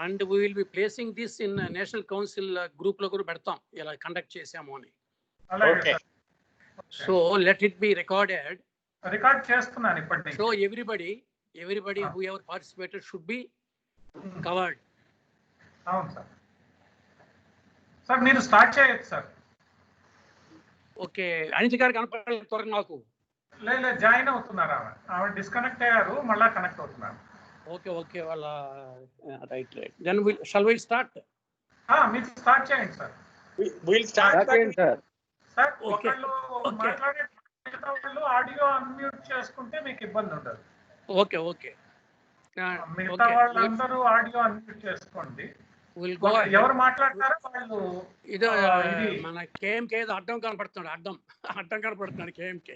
and we will be placing this in National Council group lo kuda pedtam ila conduct chesamu ani. Okay. So let it be recorded. Record chestunnanu ippadi. So everybody whoever participated should be covered. Avunu sir. Sir meeru start cheyochu sir. Okay, Anita garu kanapadu త్వరగా నాకు. లేదు join అవుతున్నారు ఆమె disconnect అయ్యారు మళ్ళా connect అవుతున్నారు. Okay వాళ్ళ right then shall we start? మీరు స్టార్ట్ చేయండి సార్. We'll start సార్ ఒకళ్ళు మాట్లాడే వాళ్ళు ఆడియో అన్మ్యూట్ చేసుకుంటే మీకు ఇబ్బంది ఉండదు. ఓకే మిగతా వాళ్ళందరూ ఆడియో అన్మ్యూట్ చేసుకోండి. ఎవరు మాట్లాడతారో వాళ్ళు ఇది మన కేఎంకే అడ్డం కనపడుతున్నాడు కేఎంకే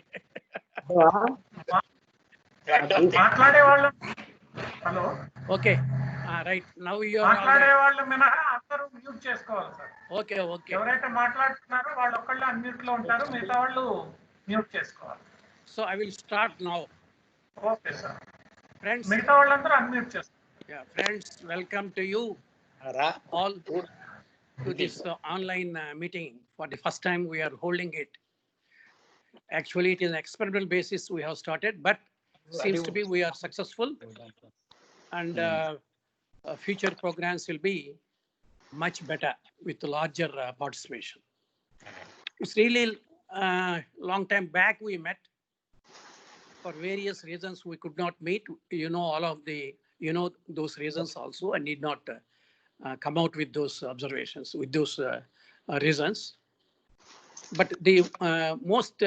మాట్లాడే వాళ్ళు. Hello okay right now you మాట్లాడే వాళ్ళు మినహా అందరూ మ్యూట్ చేసుకోవాలి సార్. ఓకే ఎవరైతే మాట్లాడుతున్నారో వాళ్ళు ఒక్కళ్ళే అన్మ్యూట్ లో ఉంటారు, మిగతా వాళ్ళు మ్యూట్ చేసుకోవాలి. So I will start now. Okay sir. Friends మిగతా వాళ్ళందరూ అన్మ్యూట్ చేసుకోవాలి. Friends welcome to you all to this online meeting. For the first time we are holding it. Actually it is an experimental basis we have started, but seems to be we are successful, and future programs will be much better with larger participation. It's really long time back we met. For various reasons we could not meet. All of the those reasons also. I need not come out with those observations, with those reasons. But the most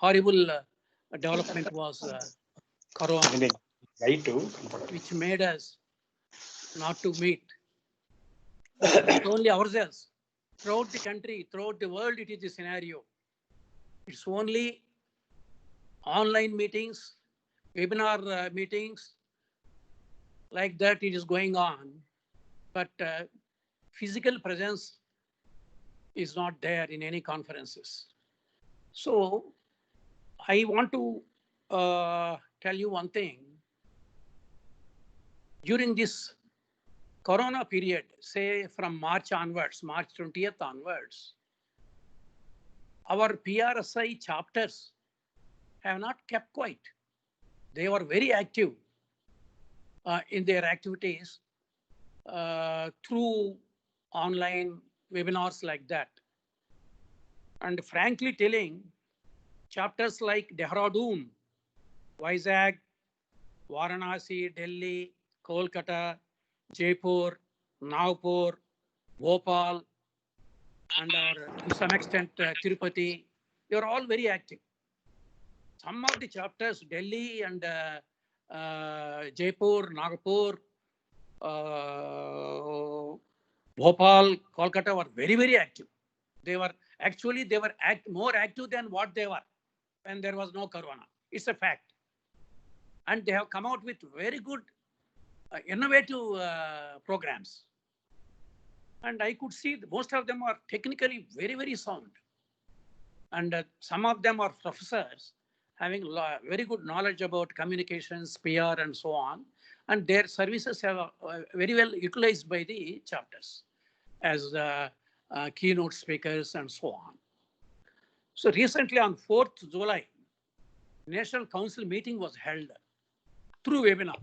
horrible development was Corona, which made us not to meet. Not only ourselves, throughout the country, throughout the world, it is the scenario. It's only online meetings, webinar meetings, like that it is going on, but physical presence is not there in any conferences. So I want to tell you one thing. During this Corona period, say from March 20th onwards, our PRSI chapters have not kept quiet. They were very active in their activities through online webinars like that. And frankly telling, chapters like Dehradun, Vizag, Varanasi, Delhi, Kolkata, Jaipur, Nagpur, Bhopal, and to some extent Tirupati, they are all very active. Some of the chapters, Delhi and Jaipur, Nagpur, Bhopal, Kolkata were very, very active. They were more active than what they were when there was no Corona. It's a fact. And they have come out with very good, innovative programs. And I could see most of them are technically very, very sound. And some of them are professors having very good knowledge about communications, PR, and so on. And their services are very well utilized by the chapters as keynote speakers and so on. So recently on 4th July, National Council meeting was held through webinar.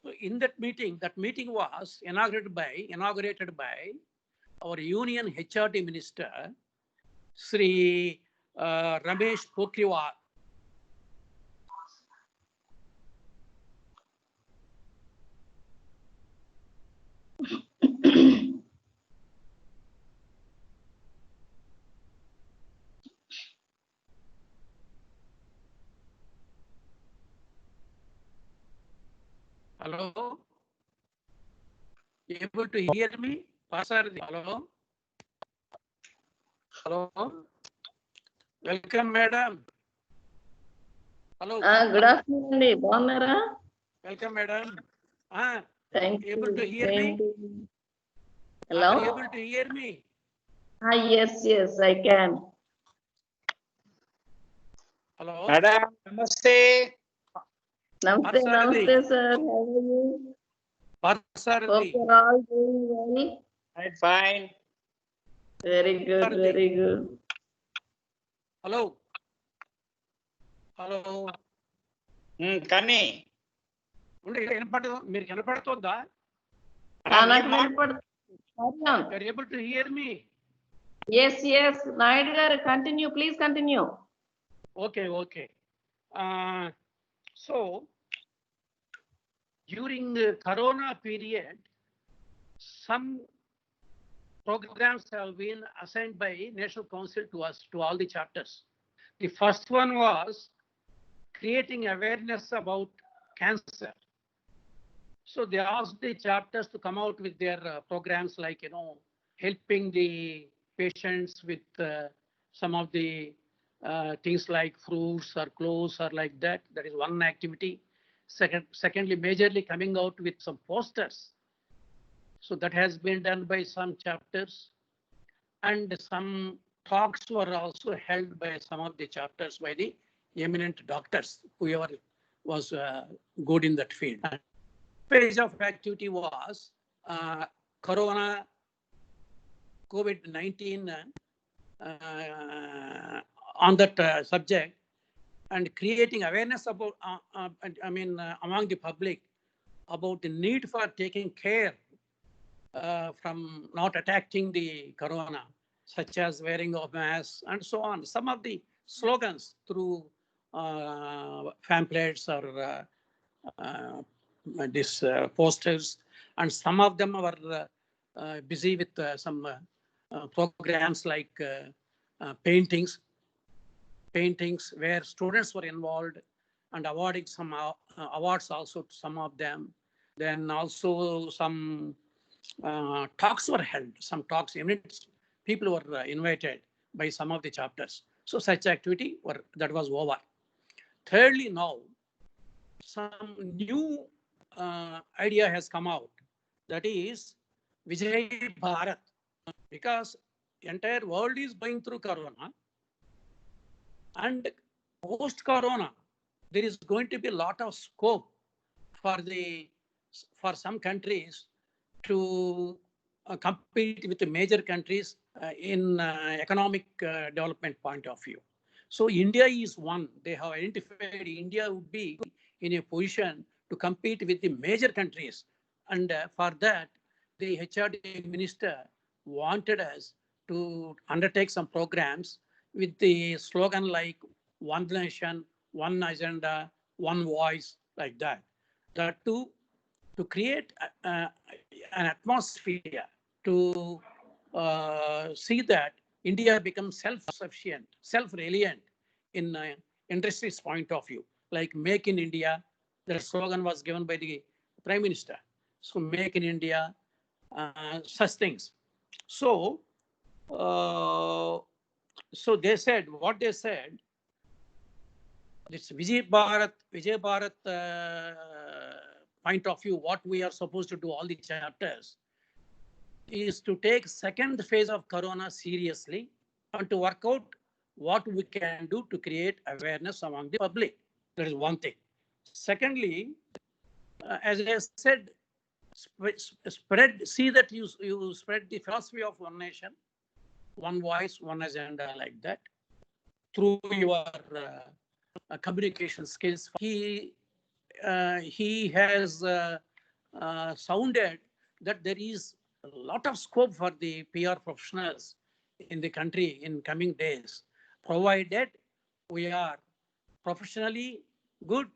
So in that meeting was inaugurated by our Union HRD Minister, Sri Ramesh Pokriwal. Hello? Able to hear me? Pastor, hello? Hello? Welcome, madam. Hello. Good afternoon, Bonara. Welcome, madam. Thank able you. to hear me? Hello? Are you able to hear me? Yes, I can. Hello. Madam, namaste. Namaste, Parsaradhi. namaste, sir. How are you? Hope Parsaradhi. you're all doing well. I'm fine. Very good, Parsaradhi. very good. Hello. Hello. Kani. ఉండే వినపడదు మీరు వినపడుతుందా? నాకు వినపడుతుంది. Carry on. You are able to hear me? Yes, yes. Naidu garu, continue. Please continue. Okay, okay. So during the Corona period, some programs have been assigned by National Council to us, to all the chapters. The first one was creating awareness about cancer. So they asked the chapters to come out with their programs like, helping the patients with some of the things like fruits or clothes or like that. That is one activity. Secondly, majorly coming out with some posters. So that has been done by some chapters. And some talks were also held by some of the chapters by the eminent doctors, whoever was good in that field. Phase of activity was Corona, COVID-19 on that subject, and creating awareness about, among the public about the need for taking care from not attacking the Corona, such as wearing of masks and so on. Some of the slogans through pamphlets or these posters, and some of them were busy with some programs like paintings where students were involved and awarding some awards also to some of them. Then also some talks were held. Some talks, eminent people were invited by some of the chapters. So such activity that was over. Thirdly, now some new idea has come out. That is Vijay Bharat, because entire world is going through Corona, and post-Corona, there is going to be a lot of scope for some countries to compete with the major countries in economic development point of view. So India is one. They have identified India would be in a position to compete with the major countries. And for that, the HRD minister wanted us to undertake some programs with the slogan like One Nation, One Agenda, One Voice, like that. That to create an atmosphere to see that India becomes self-sufficient, self-reliant in industry's point of view, like Make in India. That slogan was given by the Prime Minister. So Make in India, such things. So they said, what they said, this Vijay Bharat point of view, what we are supposed to do, all the chapters, is to take second phase of Corona seriously and to work out what we can do to create awareness among the public. That is one thing. Secondly, as I said, see that you spread the philosophy of one nation, one voice, one agenda, like that, through your communication skills. He has sounded that there is a lot of scope for the PR professionals in the country in coming days, provided we are professionally good,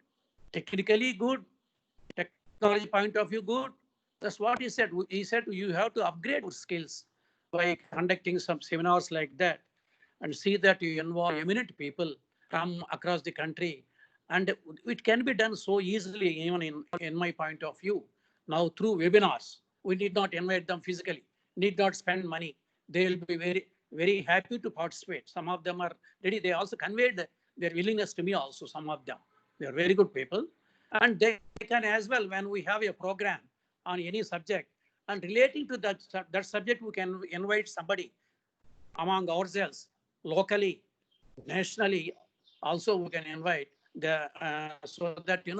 technically good, technology point of view good. That's what he said. He said you have to upgrade your skills by conducting some seminars like that, and see that you involve eminent people from across the country. And it can be done so easily, even in my point of view. Now through webinars, we need not invite them physically, need not spend money. They will be very, very happy to participate. Some of them are ready. They also conveyed their willingness to me also, some of them. They are very good people. And they can as well, when we have a program on any subject and relating to that subject, we can invite somebody among ourselves, locally, nationally, also we can invite, so that we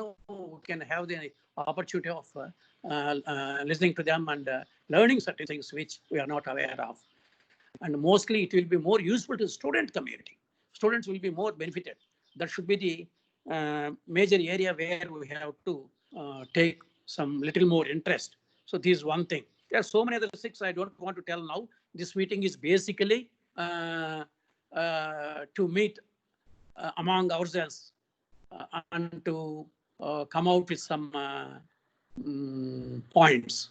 can have the opportunity of listening to them and learning certain things which we are not aware of. And mostly it will be more useful to student community. Students will be more benefited. That should be the major area where we have to take some little more interest. So this is one thing. There are so many other things I don't want to tell now. This meeting is basically to meet among ourselves and to come out with some points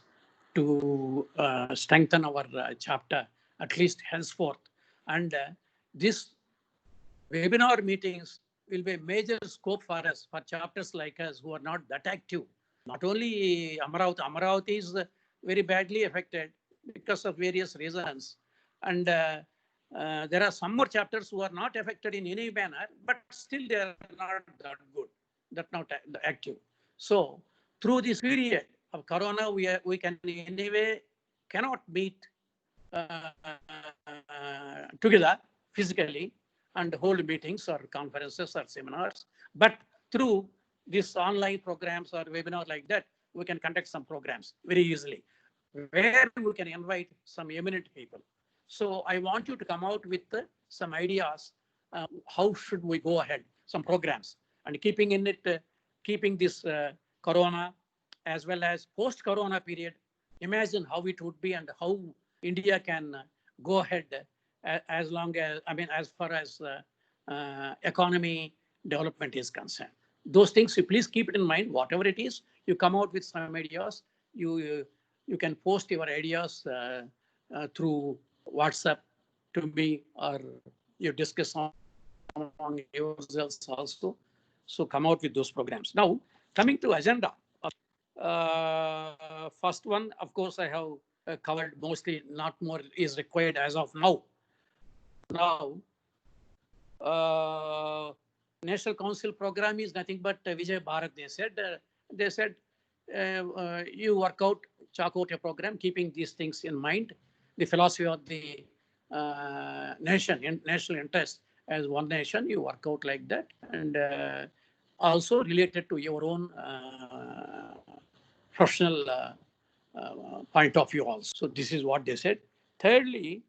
to strengthen our chapter, at least henceforth. And this webinar meetings will be a major scope for us, for chapters like us who are not that active. Not only Amaravati is very badly affected because of various reasons. And there are some more chapters who are not affected in any manner, but still they are not that good, that not active. So through this period of Corona, we can anyway cannot meet together physically and hold meetings or conferences or seminars, but through these online programs or webinar like that, we can conduct some programs very easily, where we can invite some eminent people. So I want you to come out with some ideas. How should we go ahead? Some programs, and keeping in it, keeping this Corona as well as post-Corona period. Imagine how it would be and how India can go ahead as long as, as far as economy development is concerned. Those things, you please keep it in mind. Whatever it is, you come out with some ideas. You can post your ideas through WhatsApp to me, or you discuss among yourselves also. So come out with those programs. Now, coming to agenda. First one, of course, I have covered mostly. Not more is required as of now. Now, National Council program is nothing but Vijay Bharat. They said you work out, chalk out a program, keeping these things in mind. The philosophy of the national interest as one nation, you work out like that, and also related to your own professional point of view also. So this is what they said. Thirdly,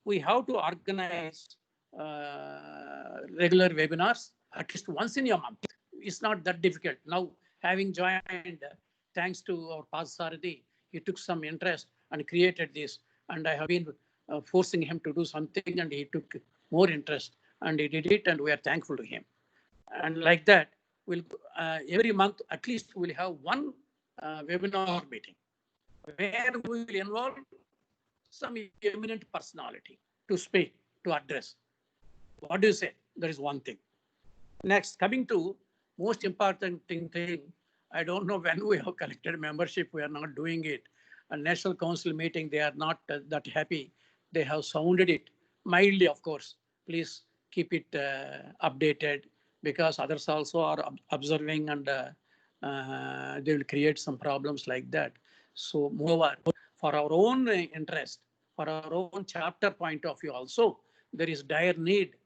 we have to organize regular webinars at least once in a month. It's not that difficult. Now, having joined, thanks to our Pasaradi, he took some interest and created this. And I have been forcing him to do something, and he took more interest and he did it, and we are thankful to him. And like that, we'll every month at least we'll have one webinar meeting where we will involve some eminent personality to speak, to address. What do you say? That is one thing. Next, coming to most important thing, I don't know when we have collected membership, we are not doing it. A National Council meeting, they are not that happy. They have sounded it mildly, of course. Please keep it updated, because others also are observing, and they will create some problems like that. So moreover, for our own interest, for our own chapter point of view also, there is dire need.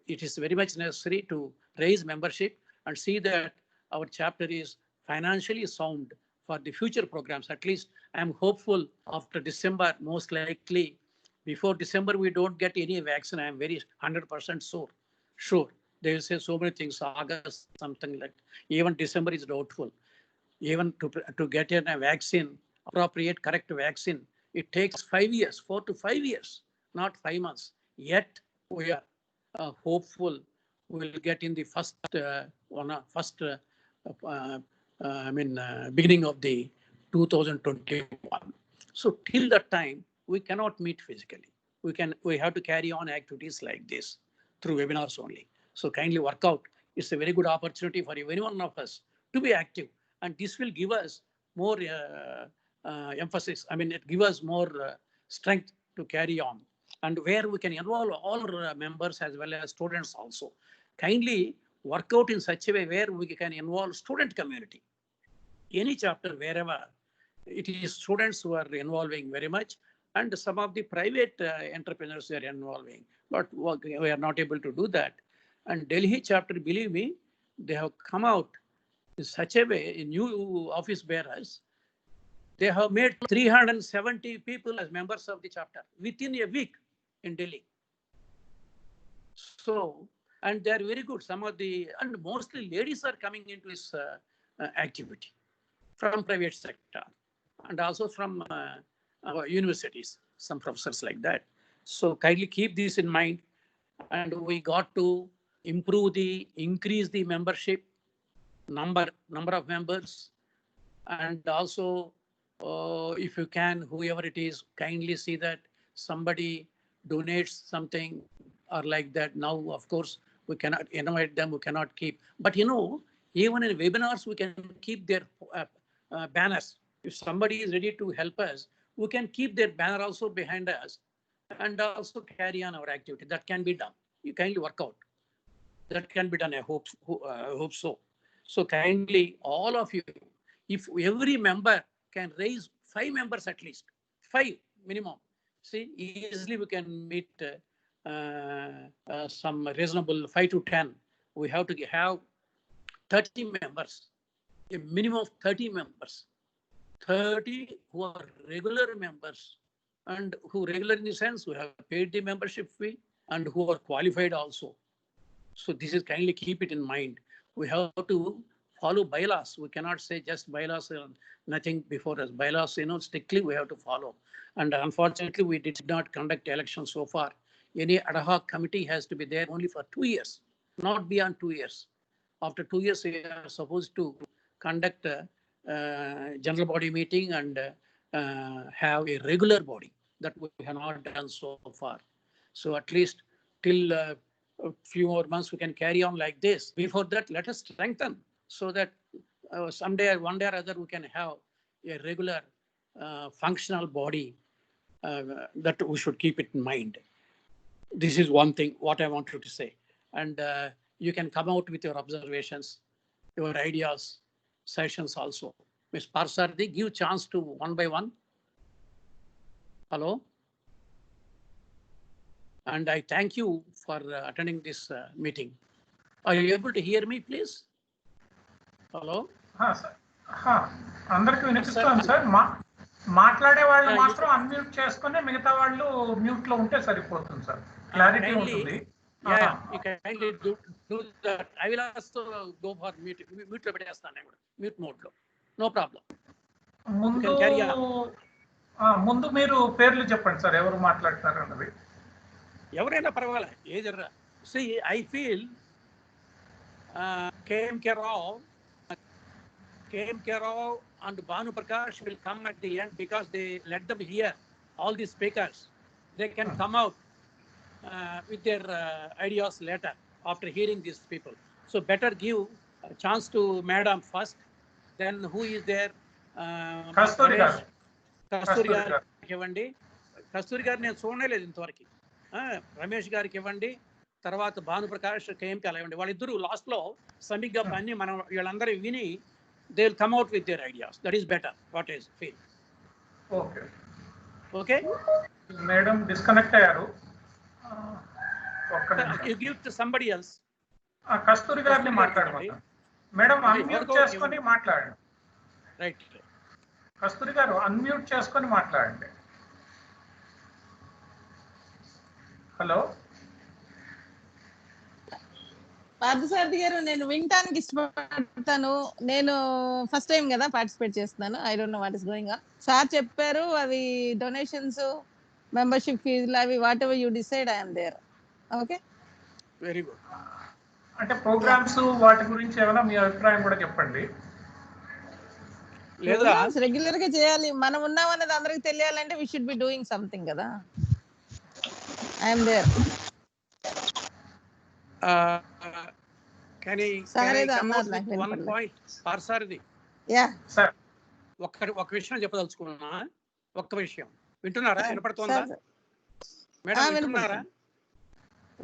It is very much necessary to raise membership and see that our chapter is financially sound for the future programs. At least I am hopeful after December, most likely. Before December, we don't get any vaccine. I am very 100% sure. They will say so many things, August, something like that. Even December is doubtful. Even to get a vaccine, appropriate, correct vaccine, it takes 5 years, 4 to 5 years, not 5 months. Yet we are hopeful we will get in the beginning of the 2021. So till that time, we cannot meet physically. We have to carry on activities like this through webinars only. So kindly work out. It's a very good opportunity for every one of us to be active, and this will give us more emphasis. It gives us more strength to carry on, and where we can involve all our members as well as students also. Kindly work out in such a way where we can involve student community. Any chapter, wherever it is students who are involving very much, and some of the private entrepreneurs are involving, but we are not able to do that. And Delhi chapter, believe me, they have come out in such a way, new office bearers, they have made 370 people as members of the chapter within a week in Delhi. So, and they are very good. Some of the, and mostly ladies are coming into this activity from private sector and also from our universities, some professors like that. So kindly keep this in mind. And we got to increase the membership number of members. And also, if you can, whoever it is, kindly see that somebody donates something or like that. Now, of course, we cannot invite them, we cannot keep. But even in webinars, we can keep their banners. If somebody is ready to help us, we can keep their banner also behind us and also carry on our activity. That can be done. You kindly work out. That can be done, I hope so. So kindly, all of you, if every member can raise 5 members at least, 5 minimum, see, easily we can meet some reasonable 5 to 10. We have to have 30 members, a minimum of 30 members, 30 who are regular members and who regular in the sense who have paid the membership fee and who are qualified also. So this is kindly keep it in mind. We have to follow bylaws. We cannot say just bylaws and nothing before us. Bylaws, strictly we have to follow. And unfortunately, we did not conduct elections so far. Any ad hoc committee has to be there only for 2 years, not beyond 2 years. After 2 years, we are supposed to conduct a general body meeting and have a regular body. That we have not done so far. So at least till a few more months, we can carry on like this. Before that, let us strengthen so that someday, one day or other, we can have a regular functional body that we should keep it in mind. This is one thing, what I wanted to say. And you can come out with your observations, your ideas, sessions also. Ms. Parsardi, give chance to one by one. Hello. And I thank you for attending this meeting. Are you able to hear me, please? Hello? అందరికి వినిపిస్తుంది sir. మాట్లాడే వాళ్ళు మాత్రం unmute చేసుకుని మిగతా వాళ్ళు mute లో ఉంటే సరిపోతుంది సార్. క్లారిటీ ఉంటుంది. Yeah, you can kindly do that. I will also go for mute లో పెట్టేస్తాను కూడా, mute mode లో. No problem. ముందు మీరు పేర్లు చెప్పండి సార్, ఎవరు మాట్లాడతారు అన్నది. ఎవరైనా పర్వాలే, ఏదర్రా. See, I feel KMK Rao and Bhanu Prakash will come at the end because they let them hear all the speakers. They can come out with their ideas later after hearing these people. So better give a chance to Madam first. Then who is there? Kasturi garu. ఇవ్వండి. కస్తూరి గారు నేను చూడలేదు ఇంతవరకు. రమేష్ గారికి ఇవ్వండి, తర్వాత భానుప్రకాష్ కేఎంకి అలా ఇవ్వండి. వాళ్ళిద్దరూ లాస్ట్ లో సమిగ్గా అన్ని మనం వీళ్ళందరూ విని they will come out with their ideas. That is better. What is feel? Okay okay. Madam disconnect అయ్యారు. You give to somebody else. Kasturi గారిని మాట్లాడమండి. మేడం అన్మ్యూట్ చేసుకొని మాట్లాడండి. రైట్. కస్తూరి గారు అన్మ్యూట్ చేసుకొని మాట్లాడండి. హలో పార్థసారథి గారు, నేను వినటానికి ఇష్టపడతాను. నేను ఫస్ట్ టైం కదా పార్టిసిపేట్ చేస్తున్నాను. I don't know what is going on. Sir చెప్పారు అవి డొనేషన్స్, మెంబర్షిప్ ఫీజులు, అవి whatever you decide I am there. Okay, very good. అంటే ప్రోగ్రామ్స్ వాటి గురించి ఏమైనా మీ అభిప్రాయం కూడా చెప్పండి. లేదా రెగ్యులర్ గా చేయాలి. మనం ఉన్నాం అనేది అందరికి తెలియాలంటే we should be doing something కదా. I am there. Can I come out with one point? Parsardi. Yeah. Sir. ఒక విషయం చెప్పదలుచుకున్నా. ఒక్క విషయం వింటున్నారా? వినపడుతుందా మేడం? వింటున్నారా?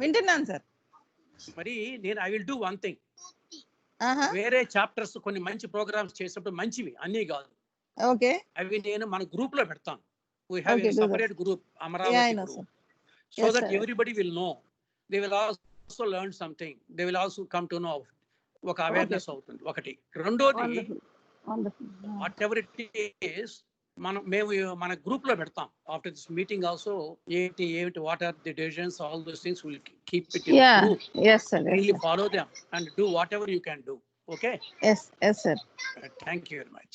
వింటున్నాను సార్. మరి నేను I will do one thing. వేరే చాప్టర్స్ కొన్ని మంచి ప్రోగ్రామ్స్ చేసినప్పుడు, మంచివి అన్నీ కాదు, ఓకే, అవి నేను మన గ్రూప్ లో పెడతాను. We have a separate group, Amaravati group, so that everybody will know. They will also learn something. They will also come to know ఒక అవేర్నెస్ అవుతుంది ఒకటి. రెండోది Wonderful. Wonderful. Whatever it is మేము మన group లో పెడతాం after this meeting also ఏంటి what are the decisions all those things will keep it in Yeah. Group. Yes, sir. Yes, Really sir. follow them and do whatever you can do. Okay. Yes, yes, sir. Thank you very much.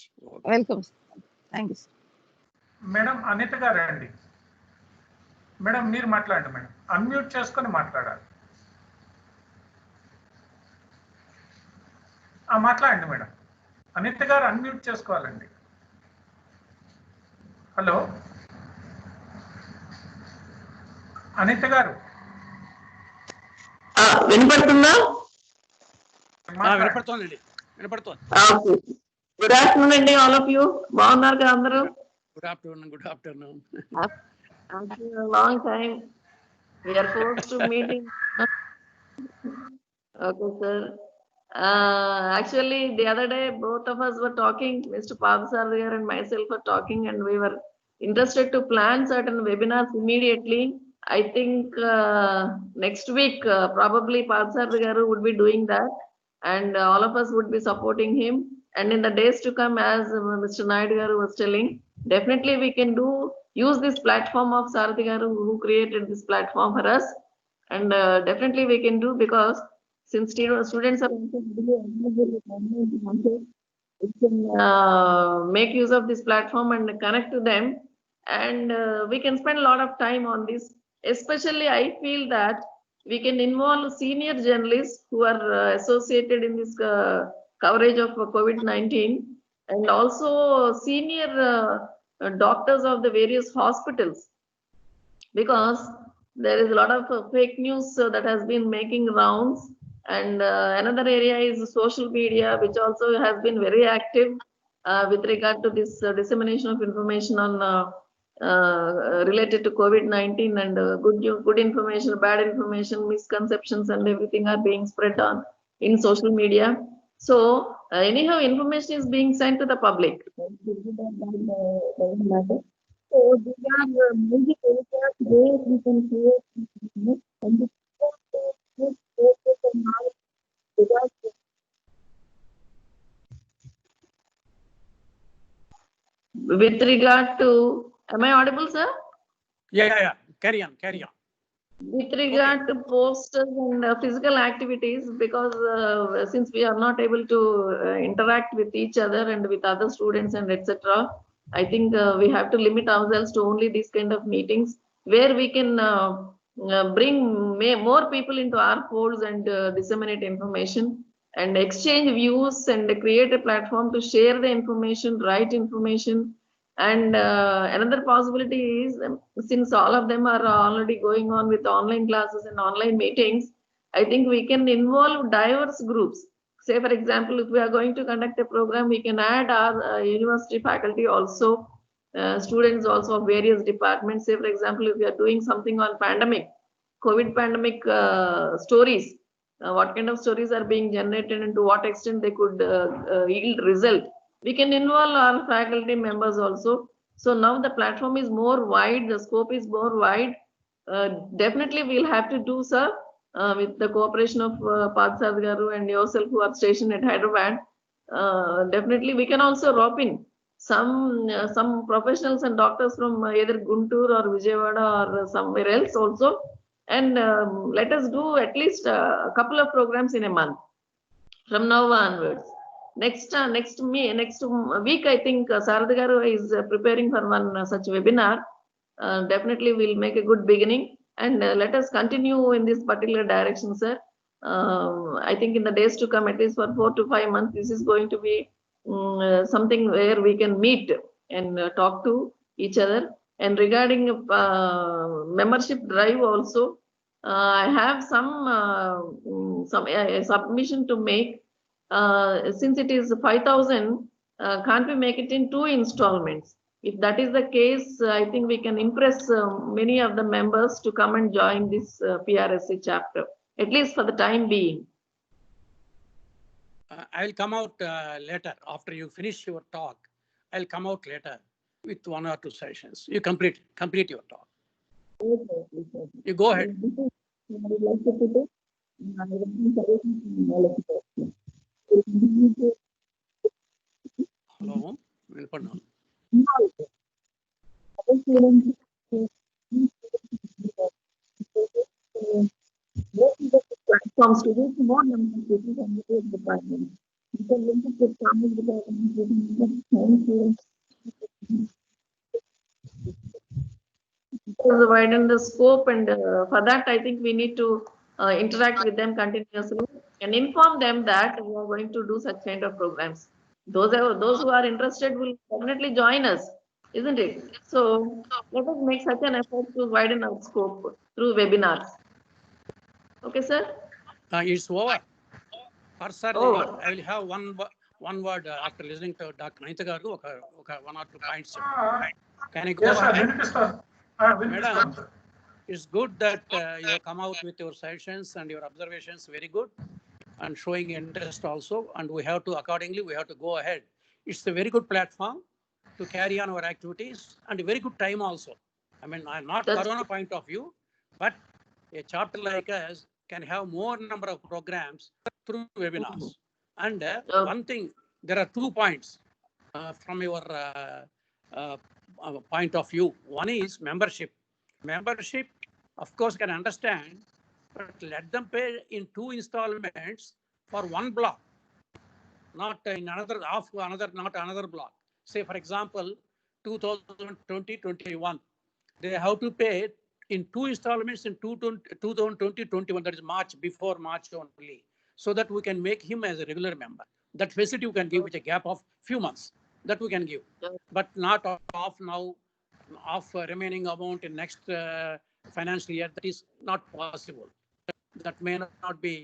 Welcome, sir. Thank you, sir. Madam Anitha గారు అండి. Madam మీరు మాట్లాడండి madam. Unmute చేసుకొని మాట్లాడాలి. మాట్లాడండి madam. Anitha గారు unmute చేసుకోవాలండి. Hello Anitha గారు వినపడుతుందా? వినపడుతోందండి, వినపడుతోంది. గుడ్ ఆఫ్టర్నూన్ అండి, ఆల్ ఆఫ్ యూ. బాగున్నారు కదా అందరూ? Good afternoon. Good afternoon. Long time we are forced to meeting. Okay, sir. Actually, the other day, both of us were talking, Mr. Padasarthi and myself were talking, and we were interested to plan certain webinars immediately. I think next week, probably Padasarthi would be doing that, and all of us would be supporting him. And in the days to come, as Mr. Naidu garu was telling, definitely we can use this platform of Sarathi garu who created this platform for us, and definitely we can do, because since students are also we can make use of this platform and connect to them, and we can spend a lot of time on this. Especially I feel that we can involve senior journalists who are associated in this coverage of COVID-19, and also senior doctors of the various hospitals, because there is a lot of fake news that has been making rounds. And another area is social media, which also has been very active with regard to this dissemination of information on related to COVID-19, and good information, bad information, misconceptions, and everything are being spread on in social media. So anyhow, information is being sent to the public. So these are music areas where we can create and with regard to, am I audible, sir? Yeah. Carry on. With regard to posters and physical activities, because since we are not able to interact with each other and with other students and etc., I think we have to limit ourselves to only these kind of meetings where we can bring more people into our folds and disseminate information and exchange views and create a platform to share the information, right information. And another possibility is, since all of them are already going on with online classes and online meetings, I think we can involve diverse groups. Say, for example, if we are going to conduct a program, we can add our university faculty also, students also of various departments. Say, for example, if we are doing something on COVID pandemic stories, what kind of stories are being generated and to what extent they could yield result. We can involve our faculty members also. So now the platform is more wide, the scope is more wide. Definitely we'll have to do, sir, with the cooperation of Padasarthi garu and yourself who are stationed at Hyderabad. Definitely we can also rope in some professionals and doctors from either Guntur or Vijayawada or somewhere else also. And let us do at least a couple of programs in a month from now onwards. Next week, I think Sarathi garu is preparing for one such webinar. Definitely we'll make a good beginning, and let us continue in this particular direction, sir. I think in the days to come, at least for 4 to 5 months, this is going to be something where we can meet and talk to each other. And regarding membership drive also, I have some submission to make. Since it is 5,000, can't we make it in 2 installments? If that is the case, I think we can impress many of the members to come and join this PRSC chapter, at least for the time being. I will come out later after you finish your talk. I'll come out later with 1 or 2 sessions. You complete your talk. Okay. You go ahead. I would like to put it. Hello, వినపడ్డాను. Platforms to reach more number of people and the department. Because when you put family department, to widen the scope, and for that, I think we need to interact with them continuously and inform them that we are going to do such kind of programs. Those who are interested will definitely join us, isn't it? So let us make such an effort to widen our scope through webinars. Okay, sir? It's over. Sir, Over. I will have one word after listening to Dr. Anita garu, one or two points. Can I go Yes, sir. ahead? Viనిపిస్తాను, sir. It's good that you have come out with your suggestions and your observations, very good, and showing interest also. And we have to, accordingly, we have to go ahead. It's a very good platform to carry on our activities and a very good time also. I mean, not Corona point of view, but a chapter like us can have more number of programs through webinars. And one thing, there are 2 points from your point of view. One is membership. Membership, of course, can understand, but let them pay in 2 installments for 1 block, not in another not another block. Say, for example, 2020-21, they have to pay in 2 installments in 2020-21, that is March, before March only, so that we can make him as a regular member. That facility we can give with a gap of few months, that we can give, but not off now, of remaining amount in next financial year. That is not possible. That may not be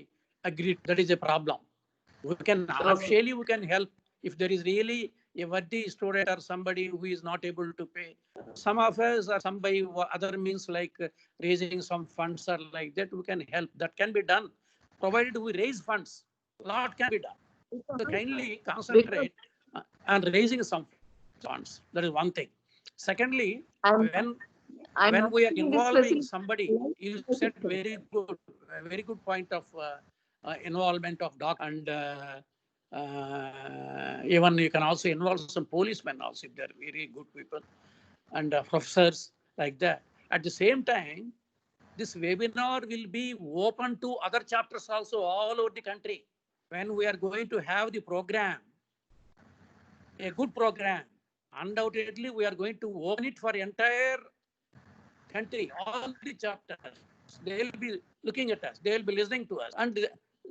agreed. That is a problem. We can officially we can help if there is really a worthy student or somebody who is not able to pay. Some of us or some by other means like raising some funds or like that, we can help. That can be done, provided we raise funds. A lot can be done. So kindly concentrate on raising some funds. That is one thing. Secondly, when we are involving somebody, you said very good point of involvement of doc, and even you can also involve some policemen also if they're very good people, and professors like that. At the same time, this webinar will be open to other chapters also all over the country. When we are going to have the program, a good program, undoubtedly we are going to open it for entire country, all the chapters. They will be looking at us, they will be listening to us, and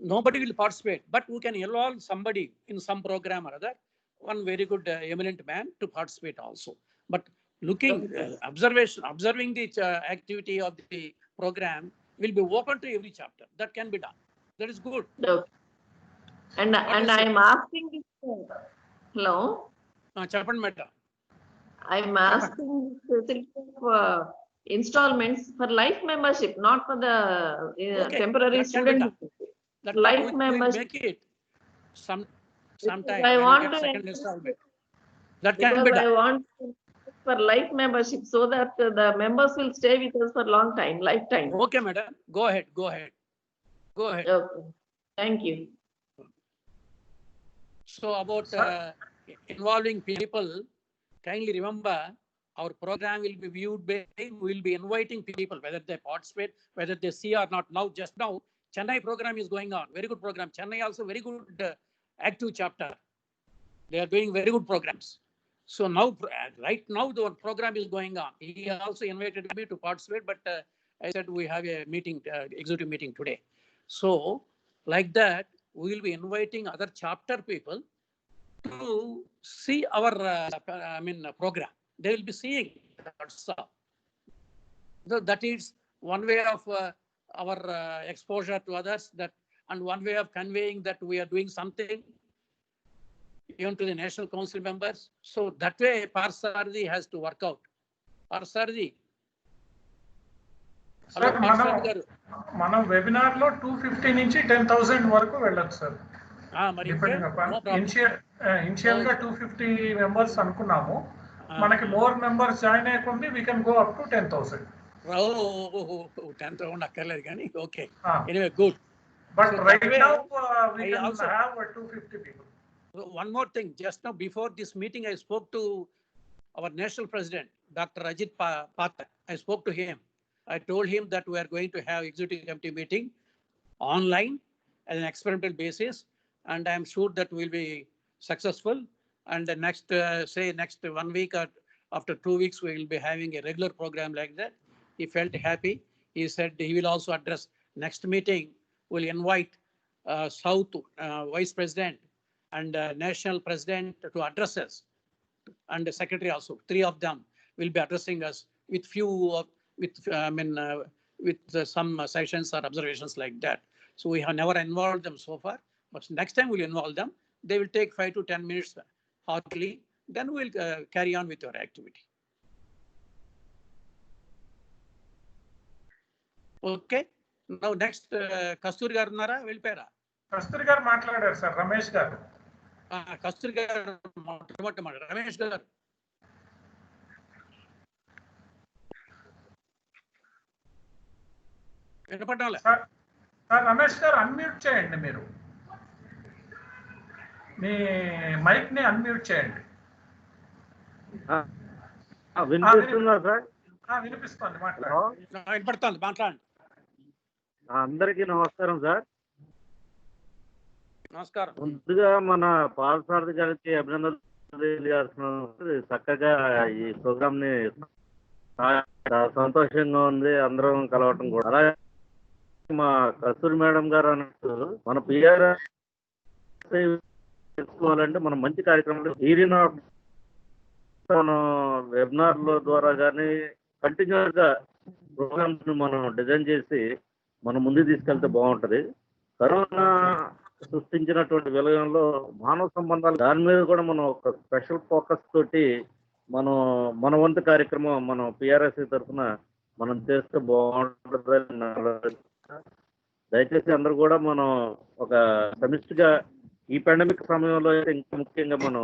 nobody will participate, but we can involve somebody in some program or other, one very good eminent man to participate also. But looking, observing the activity of the program will be open to every chapter. That can be done. That is good. And I am asking this. Hello. Chappan madam. I am asking facility of installments for life membership, not for the temporary student. That life membership. Make it sometime. I want to second installment. That can be done. I want for life membership so that the members will stay with us for long time, lifetime. Okay, madam. Go ahead. Okay. Thank you. So about involving people, kindly remember our program will be viewed by, we will be inviting people, whether they participate, whether they see or not. Now, just now, Chennai program is going on. Very good program. Chennai also very good active chapter. They are doing very good programs. So now, right now, the program is going on. He also invited me to participate, but I said we have a meeting, executive meeting today. So like that, we will be inviting other chapter people to see our program. They will be seeing. That is one way of our exposure to others, that, and one way of conveying that we are doing something even to the National Council members. So that way Parsardi has to work out. Parsardi. Sir మనం webinar లో 250 నుంచి 10,000 వరకు వెళ్ళొచ్చు sir. Initial గా 250 members అనుకున్నాము. మనకి more members join అయ్యకుంది we can go up to 10,000. 10,000 అక్కర్లేదు కానీ okay. Anyway good. But So right that way, now, we I can also- have 250 people. One more thing, just now before this meeting, I spoke to our national president, Dr. Ajit Pathak. I spoke to him. I told him that we are going to have executive committee meeting online as an experimental basis, and I am sure that we'll be successful. And the next, next 1 week or after 2 weeks, we will be having a regular program like that. He felt happy. He said he will also address next meeting. We'll invite South Vice President and National President to address us, and the Secretary also. 3 of them will be addressing us with some sessions or observations like that. So we have never involved them so far, but next time we'll involve them. They will take 5 to 10 minutes hardly. Then we'll carry on with your activity. Okay. Now next, Kasturi garu unnara velipera. Kasturi garu మాట్లాడారు sir, Ramesh గారు. కస్తూరి గారు మొట్టమొదటి రమేష్ గారు. వినపడాలి sir. Ramesh గారు unmute చేయండి, మీరు మీ mic ని unmute చేయండి. వినిపిస్తుందా సార్? వినిపిస్తుంది, మాట్లాడండి. వినపడుతుంది, మాట్లాడండి. అందరికీ నమస్కారం సార్. నమస్కారం. ముందుగా మన పాలసారథి గారికి అభినందనలు తెలియజేస్తున్నాను. చక్కగా ఈ ప్రోగ్రామ్ ని సంతోషంగా ఉంది అందరం కలవటం కూడా. అలాగే మా కస్తూరి మేడం గారు అన్నట్టు మన పిఆర్ఎస్ తెలుసుకోవాలంటే మనం మంచి కార్యక్రమాలు మనం వెబినార్ ద్వారా కానీ కంటిన్యూస్ గా ప్రోగ్రామ్స్ మనం డిజైన్ చేసి మనం ముందుకు తీసుకెళ్తే బాగుంటది. కరోనా సృష్టించినటువంటి విలయంలో మానవ సంబంధాలు దాని మీద కూడా మనం ఒక స్పెషల్ ఫోకస్ తోటి మన వంతు కార్యక్రమం మనం పిఆర్ఎస్ తరఫున మనం చేస్తే బాగుంటుంది. దయచేసి అందరూ కూడా మనం ఒక సమిష్టిగా ఈ పాండమిక్ సమయంలో ఇంకా ముఖ్యంగా మనం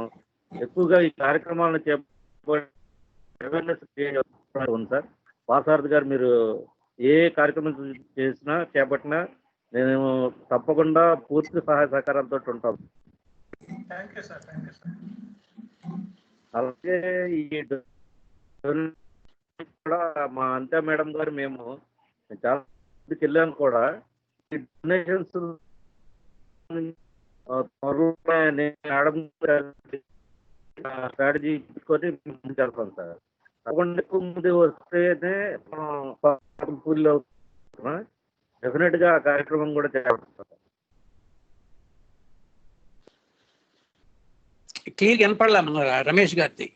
ఎక్కువగా ఈ కార్యక్రమాలను ఉంది సార్. పాసారథి గారు మీరు ఏ కార్యక్రమం చేసినా చేపట్టినా నేను తప్పకుండా పూర్తి సహాయ సహకారాలతో ఉంటాం. అలాగే ఈ కూడా మా అంత్య మేడం గారు మేము చాలా వెళ్ళాను కూడా ఈ డొనేషన్స్ మేడం స్ట్రాటజీ తీసుకొని ముందుకు వెళ్తాం సార్. తప్పకుండా ఎక్కువ ముందు వస్తేనే పూర్తి అవుతున్నా. డెఫినెట్ గా ఆ కార్యక్రమం కూడా చేపడతాం. క్లియర్ కనపడలే రమేష్ గారిది.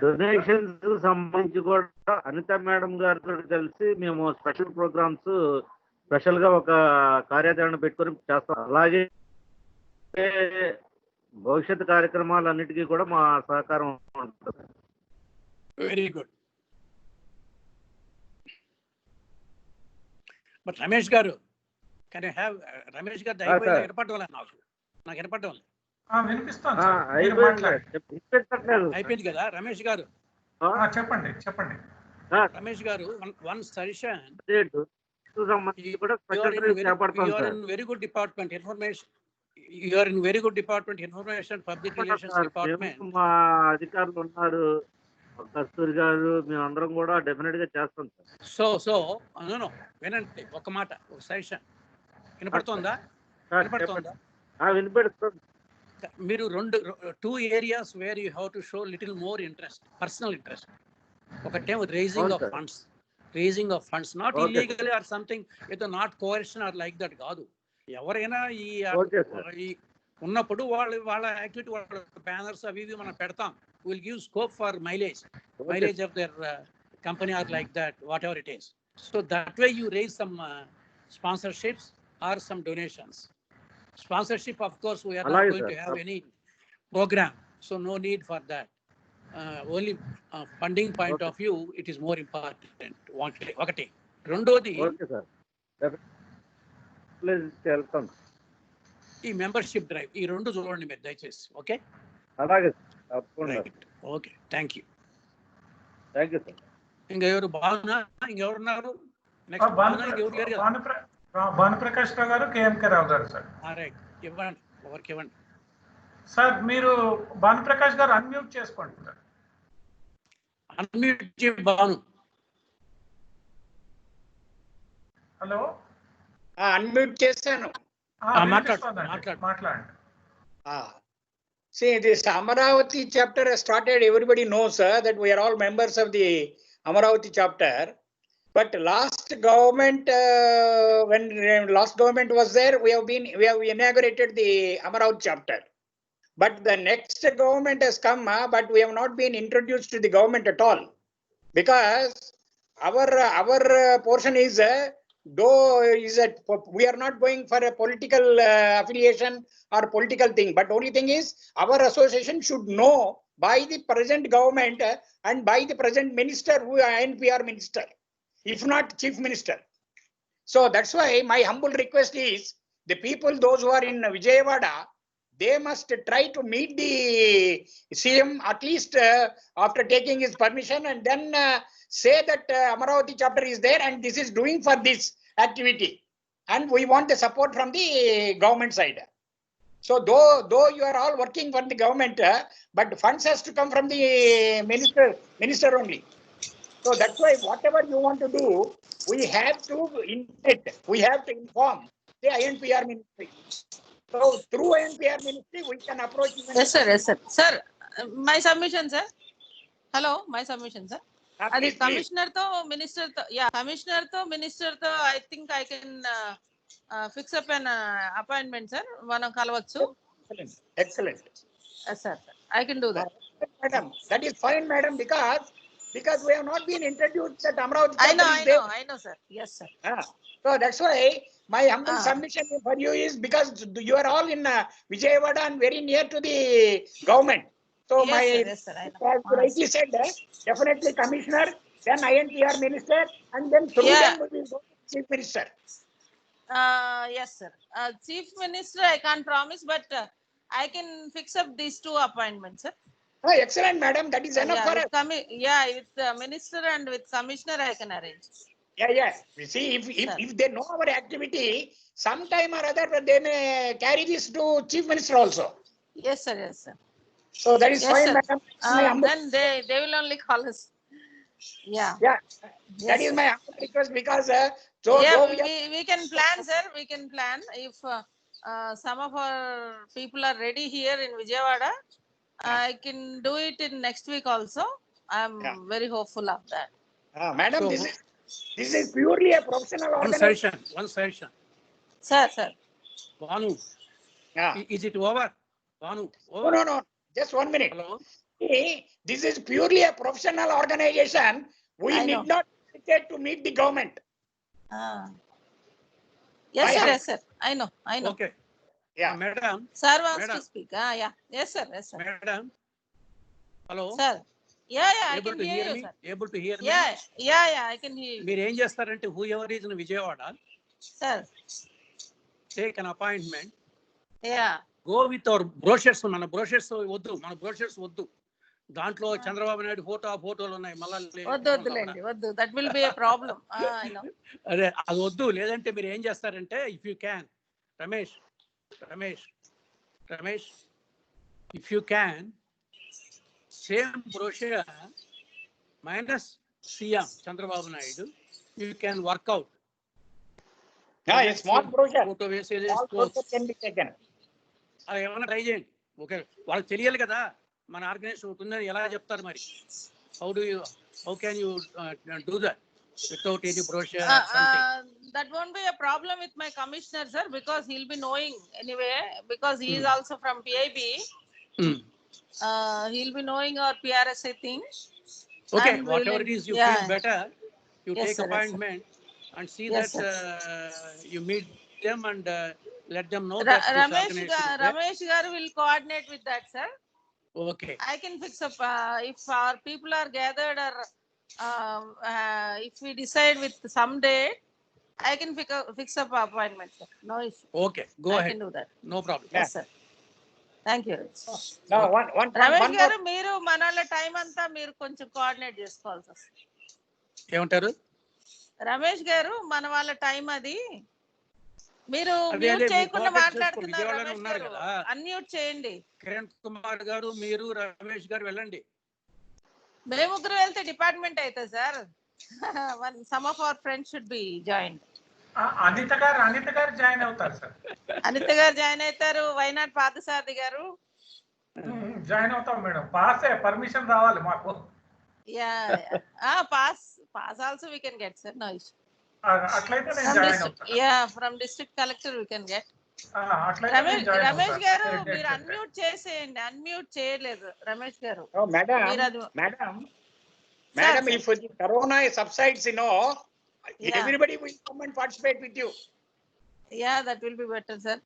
డొనేషన్స్ సంబంధించి కూడా అనిత మేడం గారితో కలిసి మేము స్పెషల్ ప్రోగ్రామ్స్ స్పెషల్ గా ఒక కార్యాచరణ పెట్టుకొని చేస్తాం. అలాగే భవిష్యత్ కార్యక్రమాలన్నిటికీ కూడా మా సహకారం ఉంటుంది. Very good. బట్ రమేష్ గారు రమేష్ గారు వినపడటం లేదు, నాకు వినపడటం లేదు. అయిపోయింది కదా రమేష్ గారు? చెప్పండి. రమేష్ గారు, one suggestion. Very good department information. You are in very good department, information public relations department. మా అధికారులు ఉన్నారు, కస్తూరి గారు, మేము అందరం కూడా డెఫినెట్ గా చేస్తాం సార్. సో వినండి ఒక మాట, ఒక సజెషన్. వినపడుతుందా? వినిపెడుతుంది. మీరు 2 areas where you have to show little more interest, personal interest. ఒకటేమో raising of funds, not illegally or something, with not coercion or like that కాదు. ఎవరైనా ఈ ఉన్నప్పుడు వాళ్ళ యాక్టివిటీ, వాళ్ళ బ్యానర్స్ అవి ఇవి మనం పెడతాం. Will give scope for mileage of their company or like that, whatever it is. So that way you raise some sponsorships or some donations. Sponsorship, of course, we are not going to have any program, so no need for that. Only funding point of view, it is more important. ఒకటి. రెండోది, ఈ membership drive, ఈ 2 చూడండి మీరు దయచేసి. Okay, అలాగే. Okay, thank you. Sir. ఇంకెవరు బాగున్నా? ఇంకెవరున్నారు? నెక్స్ట్ ఎవరు లేరు కదా. భానుప్రకాష్ రావు గారు, కేఎంకే రావు గారు సార్. రైట్, ఇవ్వండి, ఎవరికి ఇవ్వండి. సార్ మీరు భానుప్రకాష్ గారు అన్మ్యూట్ చేసుకోండి sir. Unmute Bhanu. Hello, unmute చేశాను. మాట్లాడండి. See, this Amaravati chapter has started. Everybody knows that we are all members of the Amaravati chapter. But last government, when last government was there, we have inaugurated the Amaravati chapter. But the next government has come, but we have not been introduced to the government at all, because our portion is we are not going for a political affiliation or political thing, but only thing is our association should know by the present government and by the present minister, who INPR minister, if not chief minister. So that's why my humble request is, the people, those who are in Vijayawada, they must try to meet the CM at least after taking his permission, and then say that Amaravati chapter is there and this is doing for this activity, and we want the support from the government side. So though you are all working for the government, but funds has to come from the minister only. So that's why whatever you want to do, we have to inform the INPR ministry. So through INPR ministry, we can approach. Yes, sir. Yes, sir. Sir, my submission, sir. Hello, my submission, sir. అది commissioner తో minister తో, commissioner తో minister తో I think I can fix up an appointment sir, మనం కలవచ్చు. Excellent. Sir, I can do that. Madam, that is fine, madam, because we have not been introduced at Amaravati. I know, sir. Yes, sir. So that's why my humble submission for you is, because you are all in Vijayawada and very near to the government. So yes, sir, I know. As you rightly said, definitely commissioner, then INPR minister, and then through them we will go to chief minister. Yes, sir. Chief minister, I can't promise, but I can fix up these two appointments, sir. Excellent, madam. That is enough for us. With the minister and with commissioner, I can arrange. Yeah. You see, if they know our activity, sometime or other they may carry this to chief minister also. Yes, sir. Yes, sir. So that is fine, sir. madam. Then they will only call us. Yeah. That is my humble request, because we can plan, sir. We can plan if some of our people are ready here in Vijayawada. I can do it in next week also. I am very hopeful of that. Madam, so, this is purely a professional organization. One session. Sir. Banu. Is it over? Banu, over? No. Just 1 minute. Hello? This is purely a professional organization. We need not hesitate to meet the government. Yes, sir. I know. Okay. Yeah. Madam. Sir wants to speak. Yes, sir. Madam. Hello. Sir. I can hear you, sir. Able to hear me? Yeah, I can hear you. మీరు ఏం చేస్తారంటే, whoever is in Vijayawada, sir, take an appointment. Go with our brochures. మన brochures వద్దు. దాంట్లో చంద్రబాబు నాయుడు ఫోటోలు ఉన్నాయి. మళ్ళీ వద్దు. That will be a problem. I know. అదే, అది వద్దు. లేదంటే మీరు ఏం చేస్తారంటే, if you can, Ramesh, if you can, same brochure minus CM Chandrababu Naidu, you can work out. A small brochure. Photo వేసేది can be taken. అది ఏమైనా ట్రై చేయండి. ఓకే, వాళ్ళకి తెలియాలి కదా మన ఆర్గనైజేషన్ ఉంటుందని. ఎలా చెప్తారు మరి? how can you do that without any brochure? That won't be a problem with my commissioner, sir, because he'll be knowing anyway, because he is also from PIB. He'll be knowing our PRSA thing. Okay, whatever it is you feel better, you take appointment and see that you meet them and let them know that Ramesh garu will coordinate with that, sir. Okay. I can fix up if our people are gathered, or if we decide with some date, I can fix up appointment, sir. No issue. Okay, go ahead. I can do that. No problem. Yes, sir. Thank you. No, one Ramesh గారు, మీరు మనల time అంతా మీరు కొంచెం coordinate చేసుకోవాలి sir. ఏమంటారు? రమేష్ గారు మన వాళ్ళ టైం అది. మీరు అదే మ్యూట్ మీరు చేయకుండా కోఆపరేట్ చేసుకో, మాట్లాడుతున్నారు విజయవాడలో రమేష్ ఉన్నారు గారు. కదా. అన్మ్యూట్ చేయండి. కిరణ్ కుమార్ గారు, మీరు, రమేష్ గారు వెళ్ళండి. మేము ముగ్గురు వెళ్తే డిపార్ట్మెంట్ అవుతుంది sir. Some of our friends should be join. Anitha గారు జాయిన్ అవుతారు సార్. అనిత గారు జాయిన్ అవుతారు. వైనాట్ పార్థసారథి గారు జాయిన్ అవుతాం మేడం. పర్మిషన్ రావాలి మాకు. Pass also we can get sir, no issue. అట్లయితే నేను జాయిన్ అవుతాను. From district collector we can get. అట్లయితే నేను జాయిన్ రమేష్ అవుతాను. గారు మీరు అన్మ్యూట్ చేసేయండి. అన్మ్యూట్ చేయలేదు రమేష్ గారు. Madam, if the corona subsides, Yeah. everybody will come and participate with you. Yeah, that will be better, sir.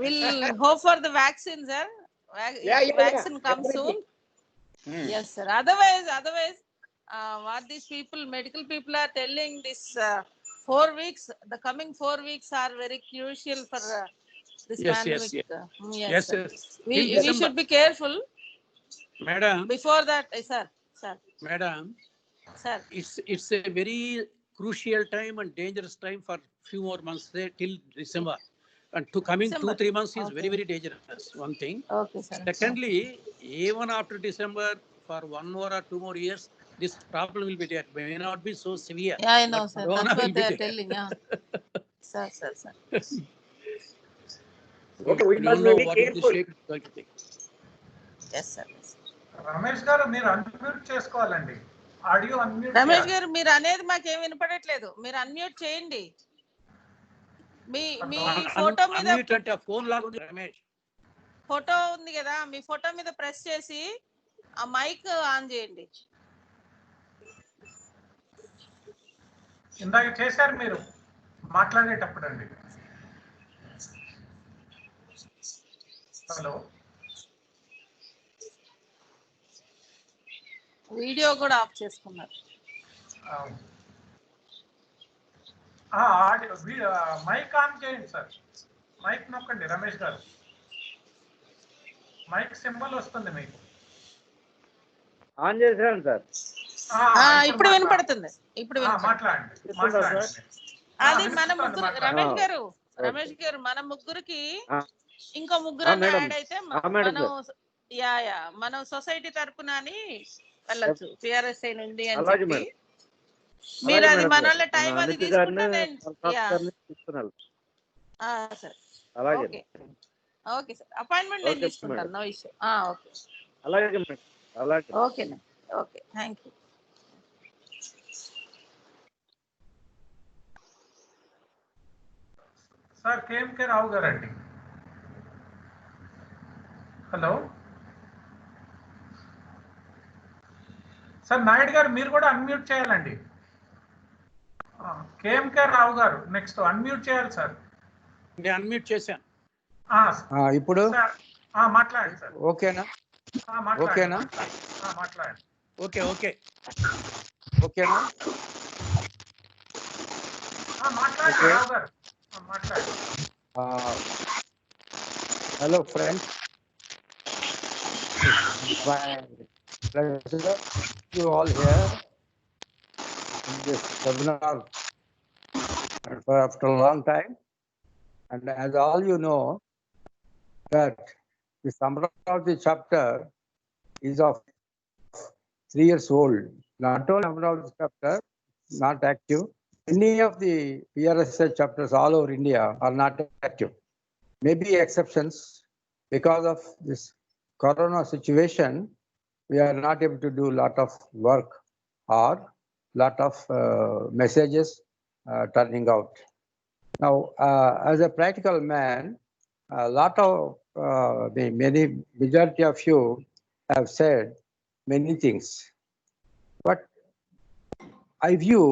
We'll hope for the vaccine, sir. Vaccine comes soon. Yes, sir. Otherwise, what these people, medical people are telling, this 4 weeks, the coming 4 weeks are very crucial for this pandemic. Yes, sir. yes. We should be careful. Madam. Before that, sir. Madam. Sir. It's a very crucial time and dangerous time for few more months till December. And to coming December. 2-3 months is Okay. very, very dangerous. One thing. Okay, sir. Secondly, even after December, for 1 more or 2 more years, this problem will be there. May not be so severe. Yeah, I know, sir. Corona That's what will be they are there. telling. Yeah. Sir. Okay, we We must don't know be what is the careful. shape it's going to take. Yes, sir. Ramesh గారు మీరు unmute చేసుకోవాలండి. Audio unmute. Ramesh గారు మీరు అనేది మాకేం వినపడట్లేదు. మీరు unmute చేయండి. మీ photo మీద అన్మ్యూట్ అంటే ఫోన్ లాగా ఉంది రమేష్. ఫోటో ఉంది కదా, మీ ఫోటో మీద ప్రెస్ చేసి ఆ మైక్ ఆన్ చేయండి. ఇందాక చేశారు మీరు మాట్లాడేటప్పుడు అండి. హలో, వీడియో కూడా ఆఫ్ చేసుకున్నారు. మైక్ ఆన్ చేయండి సార్. మైక్ నొక్కండి రమేష్ గారు. మైక్ సింబల్ వస్తుంది మీకు. ఆన్ చేశాను సార్. ఇప్పుడు వినపడుతుంది. మాట్లాడండి. అది మన ముగ్గురు రమేష్ గారు మన ముగ్గురికి ఇంకో ముగ్గురు యాడ్ అయితే మనం సొసైటీ తరపున అని వెళ్ళచ్చు. టిఆర్ఎస్ఐ నుండి అని చెప్పి మీరు అది మన వాళ్ళ టైం అది తీసుకుంటే సార్. ఓకే సార్, అపాయింట్మెంట్ నేను తీసుకుంటాను. No issue. Okay okay thank you. Sir KMK Rao గారండి. హలో సార్, నాయుడు గారు మీరు కూడా అన్మ్యూట్ చేయాలండి. కేఎంకే రావు గారు నెక్స్ట్ అన్మ్యూట్ చేయాలి సార్. నేను అన్మ్యూట్ చేశాను. ఇప్పుడు మాట్లాడండి సార్. ఓకేనా? ఓకేనా? మాట్లాడండి. ఓకే ఓకేనా? మాట్లాడండి రావు గారు, మాట్లాడండి. Hello friends, pleasure you all here in this webinar for after a long time. And as all you know, that the Amravati chapter is of 3 years old. Not only Amravati chapter not active, many of the PRSI chapters all over India are not active. Maybe exceptions because of this corona situation. We are not able to do a lot of work or lot of messages turning out. Now, as a practical man, a lot of the majority of you have said many things, but I view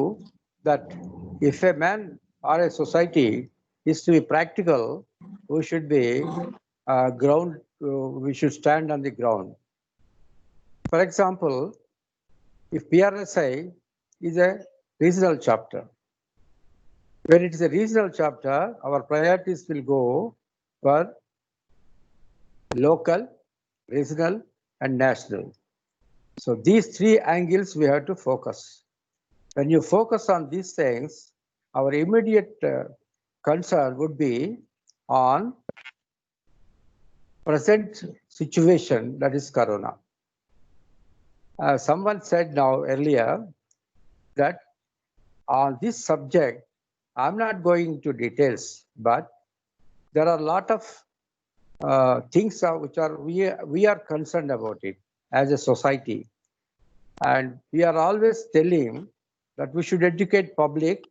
that if a man or a society is to be practical, we should be ground. We should stand on the ground. For example, if PRSI is a regional chapter, when it is a regional chapter, our priorities will go for local, regional, and national. So these 3 angles we have to focus. When you focus on these things, our immediate concern would be on present situation, that is corona. Someone said now earlier that on this subject, I'm not going into details, but there are a lot of things which are we are concerned about it as a society, and we are always telling that we should educate public,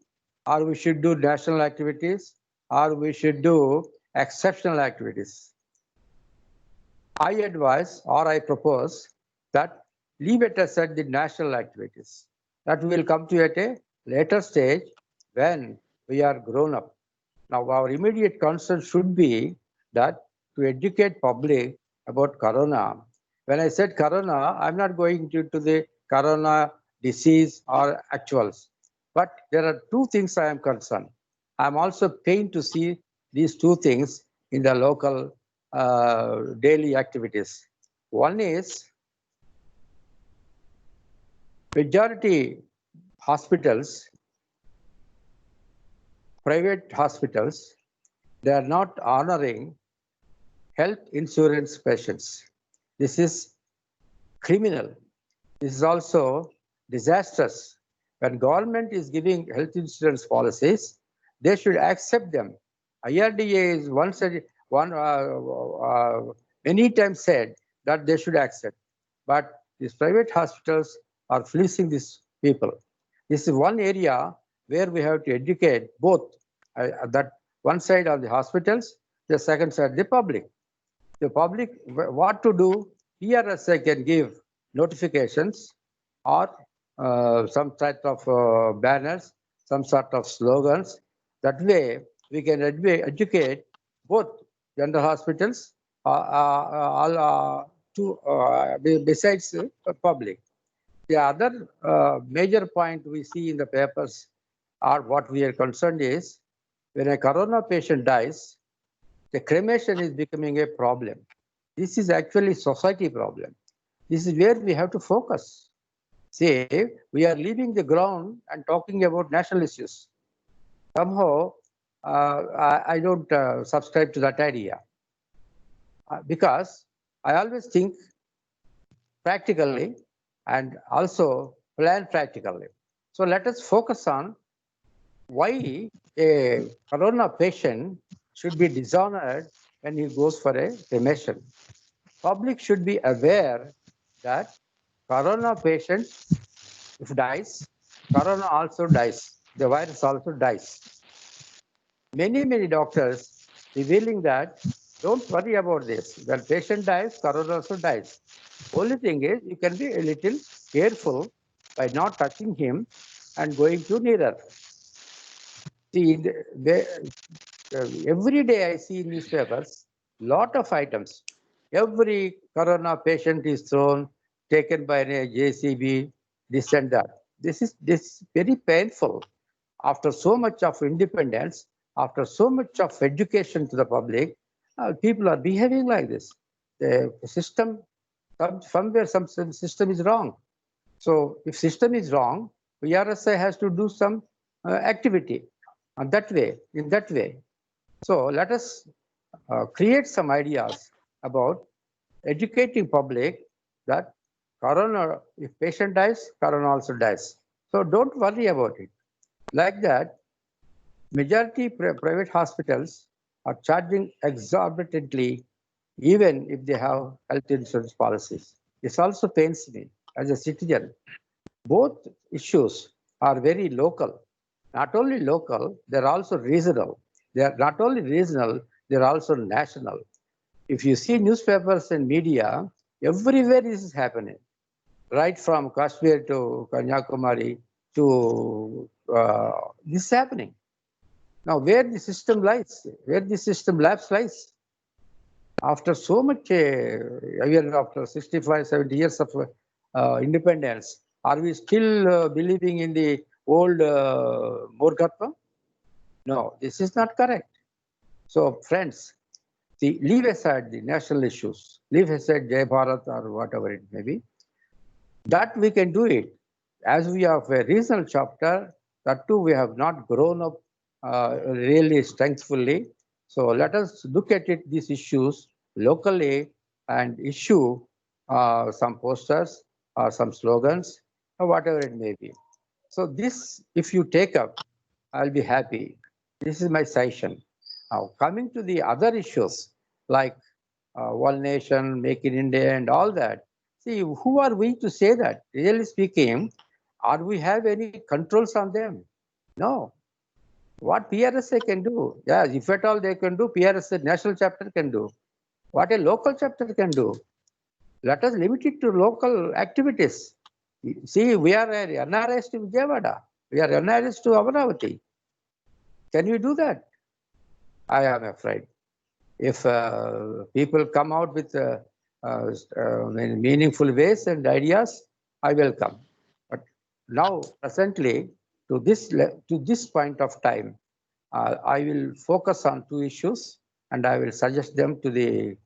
or we should do national activities, or we should do exceptional activities. I advise or I propose that leave it aside the national activities. That we will come to at a later stage when we are grown up. Now our immediate concern should be that to educate public about corona. When I said corona, I'm not going to the corona disease or actuals. But there are two things I am concerned. I'm also pained to see these two things in the local daily activities. One is majority hospitals, private hospitals, they are not honoring health insurance patients. This is criminal. This is also disastrous. When government is giving health insurance policies, they should accept them. IRDA is many times said that they should accept, but these private hospitals are fleecing these people. This is one area where we have to educate both that one side of the hospitals, the second side the public. The public, what to do? ERSA can give notifications or some type of banners, some sort of slogans. That way, we can educate both general hospitals, besides public. The other major point we see in the papers, or what we are concerned is, when a corona patient dies, the cremation is becoming a problem. This is actually society problem. This is where we have to focus. See, we are leaving the ground and talking about national issues. Somehow, I don't subscribe to that idea. Because I always think practically and also plan practically. So let us focus on why a corona patient should be dishonored when he goes for a cremation. Public should be aware that corona patient, if dies, corona also dies. The virus also dies. Many doctors revealing that don't worry about this. When patient dies, corona also dies. Only thing is you can be a little careful by not touching him and going to nearer. See, every day I see in newspapers, lot of items. Every corona patient is thrown, taken by a JCB, this and that. This is very painful. After so much of independence, after so much of education to the public, people are behaving like this. The system, somewhere some system is wrong. So if system is wrong, ERSA has to do some activity in that way. So let us create some ideas about educating public that corona, if patient dies, corona also dies. So don't worry about it. Like that, majority private hospitals are charging exorbitantly even if they have health insurance policies. This also pains me as a citizen. Both issues are very local. Not only local, they're also regional. They are not only regional, they're also national. If you see newspapers and media, everywhere this is happening. Right from Kashmir to Kanyakumari to this is happening. Now, where the system lies, where the system lapse lies. After so much, after 65, 70 years of independence, are we still believing in the old Morgatva? No, this is not correct. So, friends, leave aside the national issues, leave aside Jai Bharat or whatever it may be. That we can do it. as we have a regional chapter, that too we have not grown up really strengthfully. So let us look at it, these issues locally and issue some posters or some slogans or whatever it may be. So this, if you take up, I'll be happy. This is my session. Now coming to the other issues like One Nation, Make in India and all that. See, who are we to say that? Really speaking, are we have any controls on them? No. What PRSA can do? Yeah, if at all they can do, PRSA national chapter can do. What a local chapter can do. Let us limit it to local activities. See, we are NRS to Vijayawada. We are NRS to Amaravati. Can we do that? I am afraid. If people come out with in meaningful ways and ideas, I welcome. But now, presently, to this point of time, I will focus on two issues, and I will suggest them to the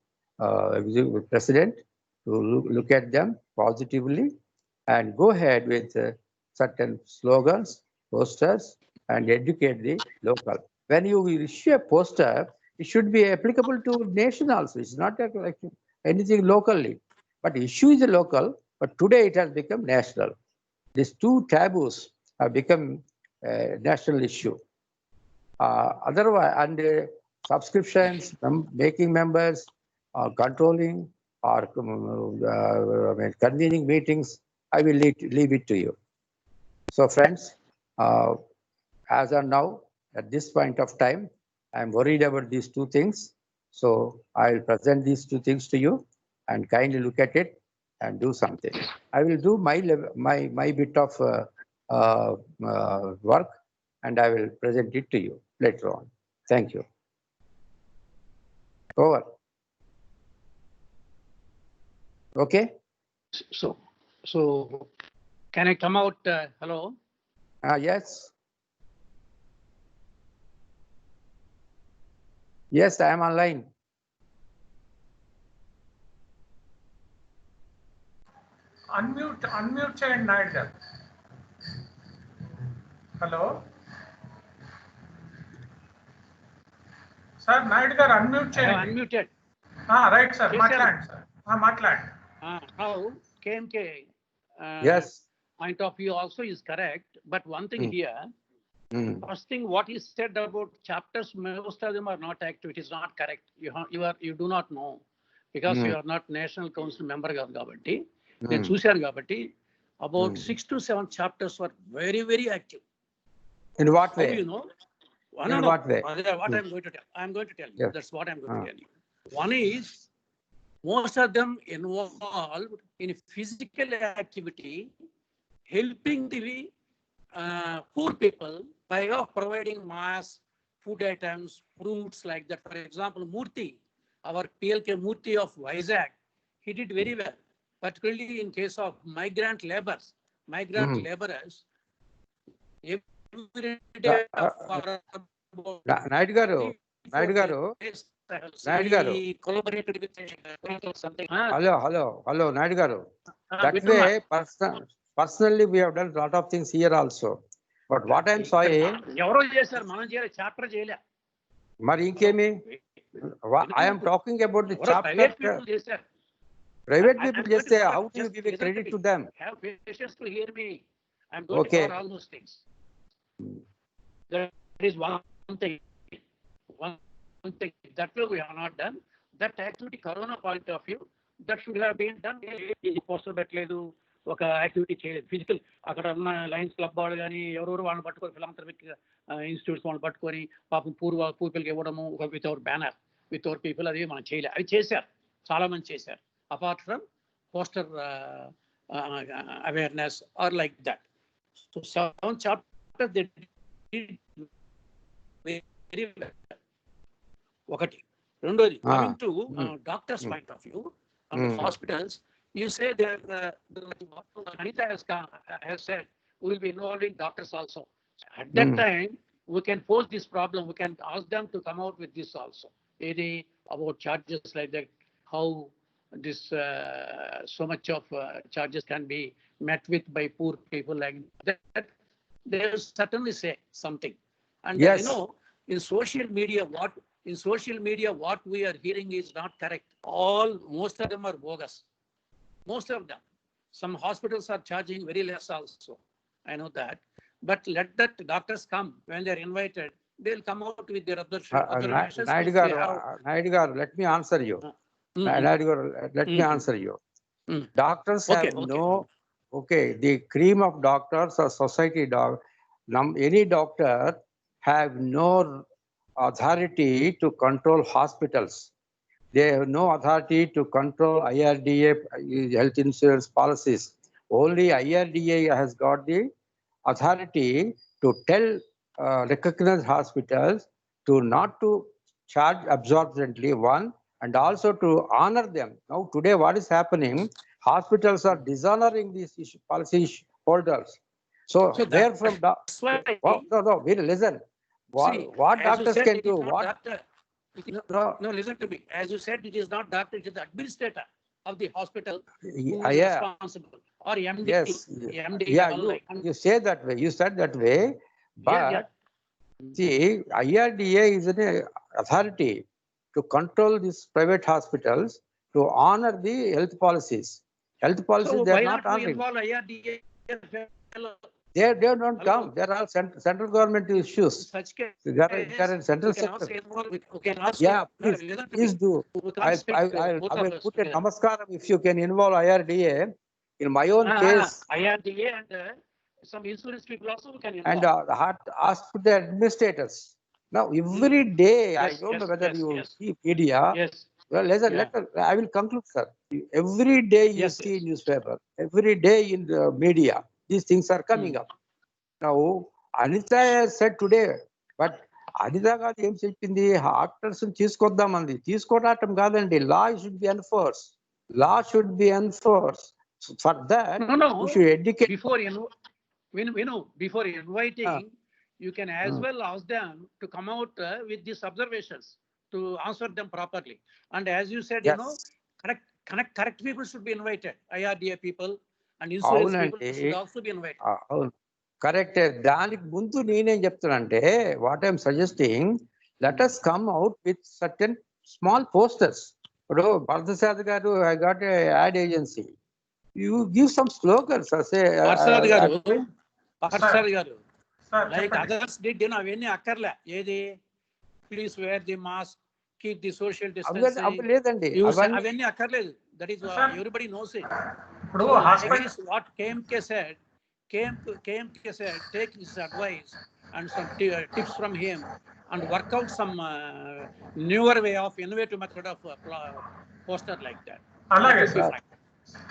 executive president to look at them positively and go ahead with certain slogans, posters, and educate the local. When you issue a poster, it should be applicable to nation also. It's not like anything locally. But issue is local, but today it has become national. These two taboos have become a national issue. Otherwise, and subscriptions, making members, controlling, or convening meetings, I will leave it to you. So friends, as of now, at this point of time, I'm worried about these two things. So I'll present these two things to you and kindly look at it and do something. I will do my bit of work, and I will present it to you later on. Thank you. Over. Okay. So can I come out? Hello. Yes. Yes, I am online. Unmute చేయండి నాయుడు గారు. Hello sir, Naidu గారు unmute చేయండి. Unmuted. Right sir, మాట్లాడండి sir, మాట్లాడండి. Now KMK Yes. point of view also is correct, but one thing here. First thing, what is said about chapters, most of them are not active. It is not correct. You do not know because you are not National Council member kabatti. నేను చూశాను కాబట్టి about 6 to 7 chapters were very, very active. In what way? How do you know? In what way? What I'm going to tell. I'm going to tell you. Yes. That's what I'm going to tell you. One is, most of them involved in physical activity, helping the poor people by providing mass food items, fruits like that. For example, Murthy, our PLK Murthy of Vizag, he did very well, particularly in case of migrant laborers. Naయుdu garu, collaborated with something. Hello, Naయుdu garu. That way, personally, we have done a lot of things here also. But what I'm saying, chapter jaila. Mari inkemi? I am talking about the chapter. Private people just say, how do you give a credit to them? Have patience to hear me. I'm going to cover all those things. That is one thing. One thing that way we have not done. That activity, Corona point of view, that should have been done. Poster పెట్టలేదు, ఒక activity చేయలేదు. Physical అక్కడ ఉన్న Lions club వాళ్ళు కానీ ఎవరెవరు వాళ్ళని పట్టుకొని ఫిలాంథ్రపిక్ ఇన్స్టిట్యూట్స్ వాళ్ళని పట్టుకొని పాపం పూర్ పీపుల్కి ఇవ్వడము with our banner, with our people, అది మనం చేయలేదు. అవి చేశారు, చాలా మంది చేశారు. Apart from poster awareness or like that. So 7 chapters they did very well. Okati. Rendodi, coming to doctor's point of view, the hospitals, you say that Anita has said we will be involving doctors also. At that time, we can pose this problem. We can ask them to come out with this also. About charges like that, how this so much of charges can be met with by poor people like that, they will certainly say something. And Yes. in social media, what we are hearing is not correct. Most of them are bogus. Most of them. Some hospitals are charging very less also. I know that. But let that doctors come when they're invited. They'll come out with their observations. Naidu garu, let me answer you. Naidu garu, let me answer you. Doctors have the cream of doctors or society any doctor have no authority to control hospitals. They have no authority to control IRDA health insurance policies. Only IRDA has got the authority to tell recognized hospitals to not to charge absorbently, one, and also to honor them. Now today what is happening, hospitals are dishonoring these policy holders. So where from listen. What doctors can do? What? No, listen to me. As you said, it is not doctor, it is the administrator of the hospital who is responsible. Or MD. Yes. MD. You say that way. You said that way. But see, IRDA is an authority to control these private hospitals, to honor the health policies. Health policies, So they are why not not honoring. involve IRDA? They don't come. There are central government issues. Such case, They are in central sector. Yeah, please do. I will put a namaskaram if you can involve IRDA. In my own case, IRDA and some insurance people also can involve. and hospital administrators. Now, every day, I don't know whether you see media. Yes. Well, I will conclude, sir. Every day you see newspaper. Every day in the media, these things are coming up. Now, Anita has said today, but Anita garu em cheppindi, doctors తీసుకొద్దామంది. తీసుకోవడం కాదండి. Law should be enforced. Law should be enforced. So for that, we should educate. Before inviting, you can as well ask them to come out with these observations to answer them properly. And as you said, correct people should be invited. IRDA people and insurance people should also be invited. Correct. దానికి ముందు నేనేం చెప్తానంటే, what I'm suggesting, let us come out with certain small posters. ఇప్పుడు పార్థసారథి గారు, I got a ad agency. You give some slogans. Parthasarathi గారు, like others did, అవన్నీ అక్కర్లే. ఏది, please wear the mask, keep the social distancing. లేదండి, అవన్నీ అక్కర్లేదు. That is everybody knows it. ఇప్పుడు what KMK said, take his advice and some tips from him and work out some newer way of innovative method of poster like that. అలాగే sir,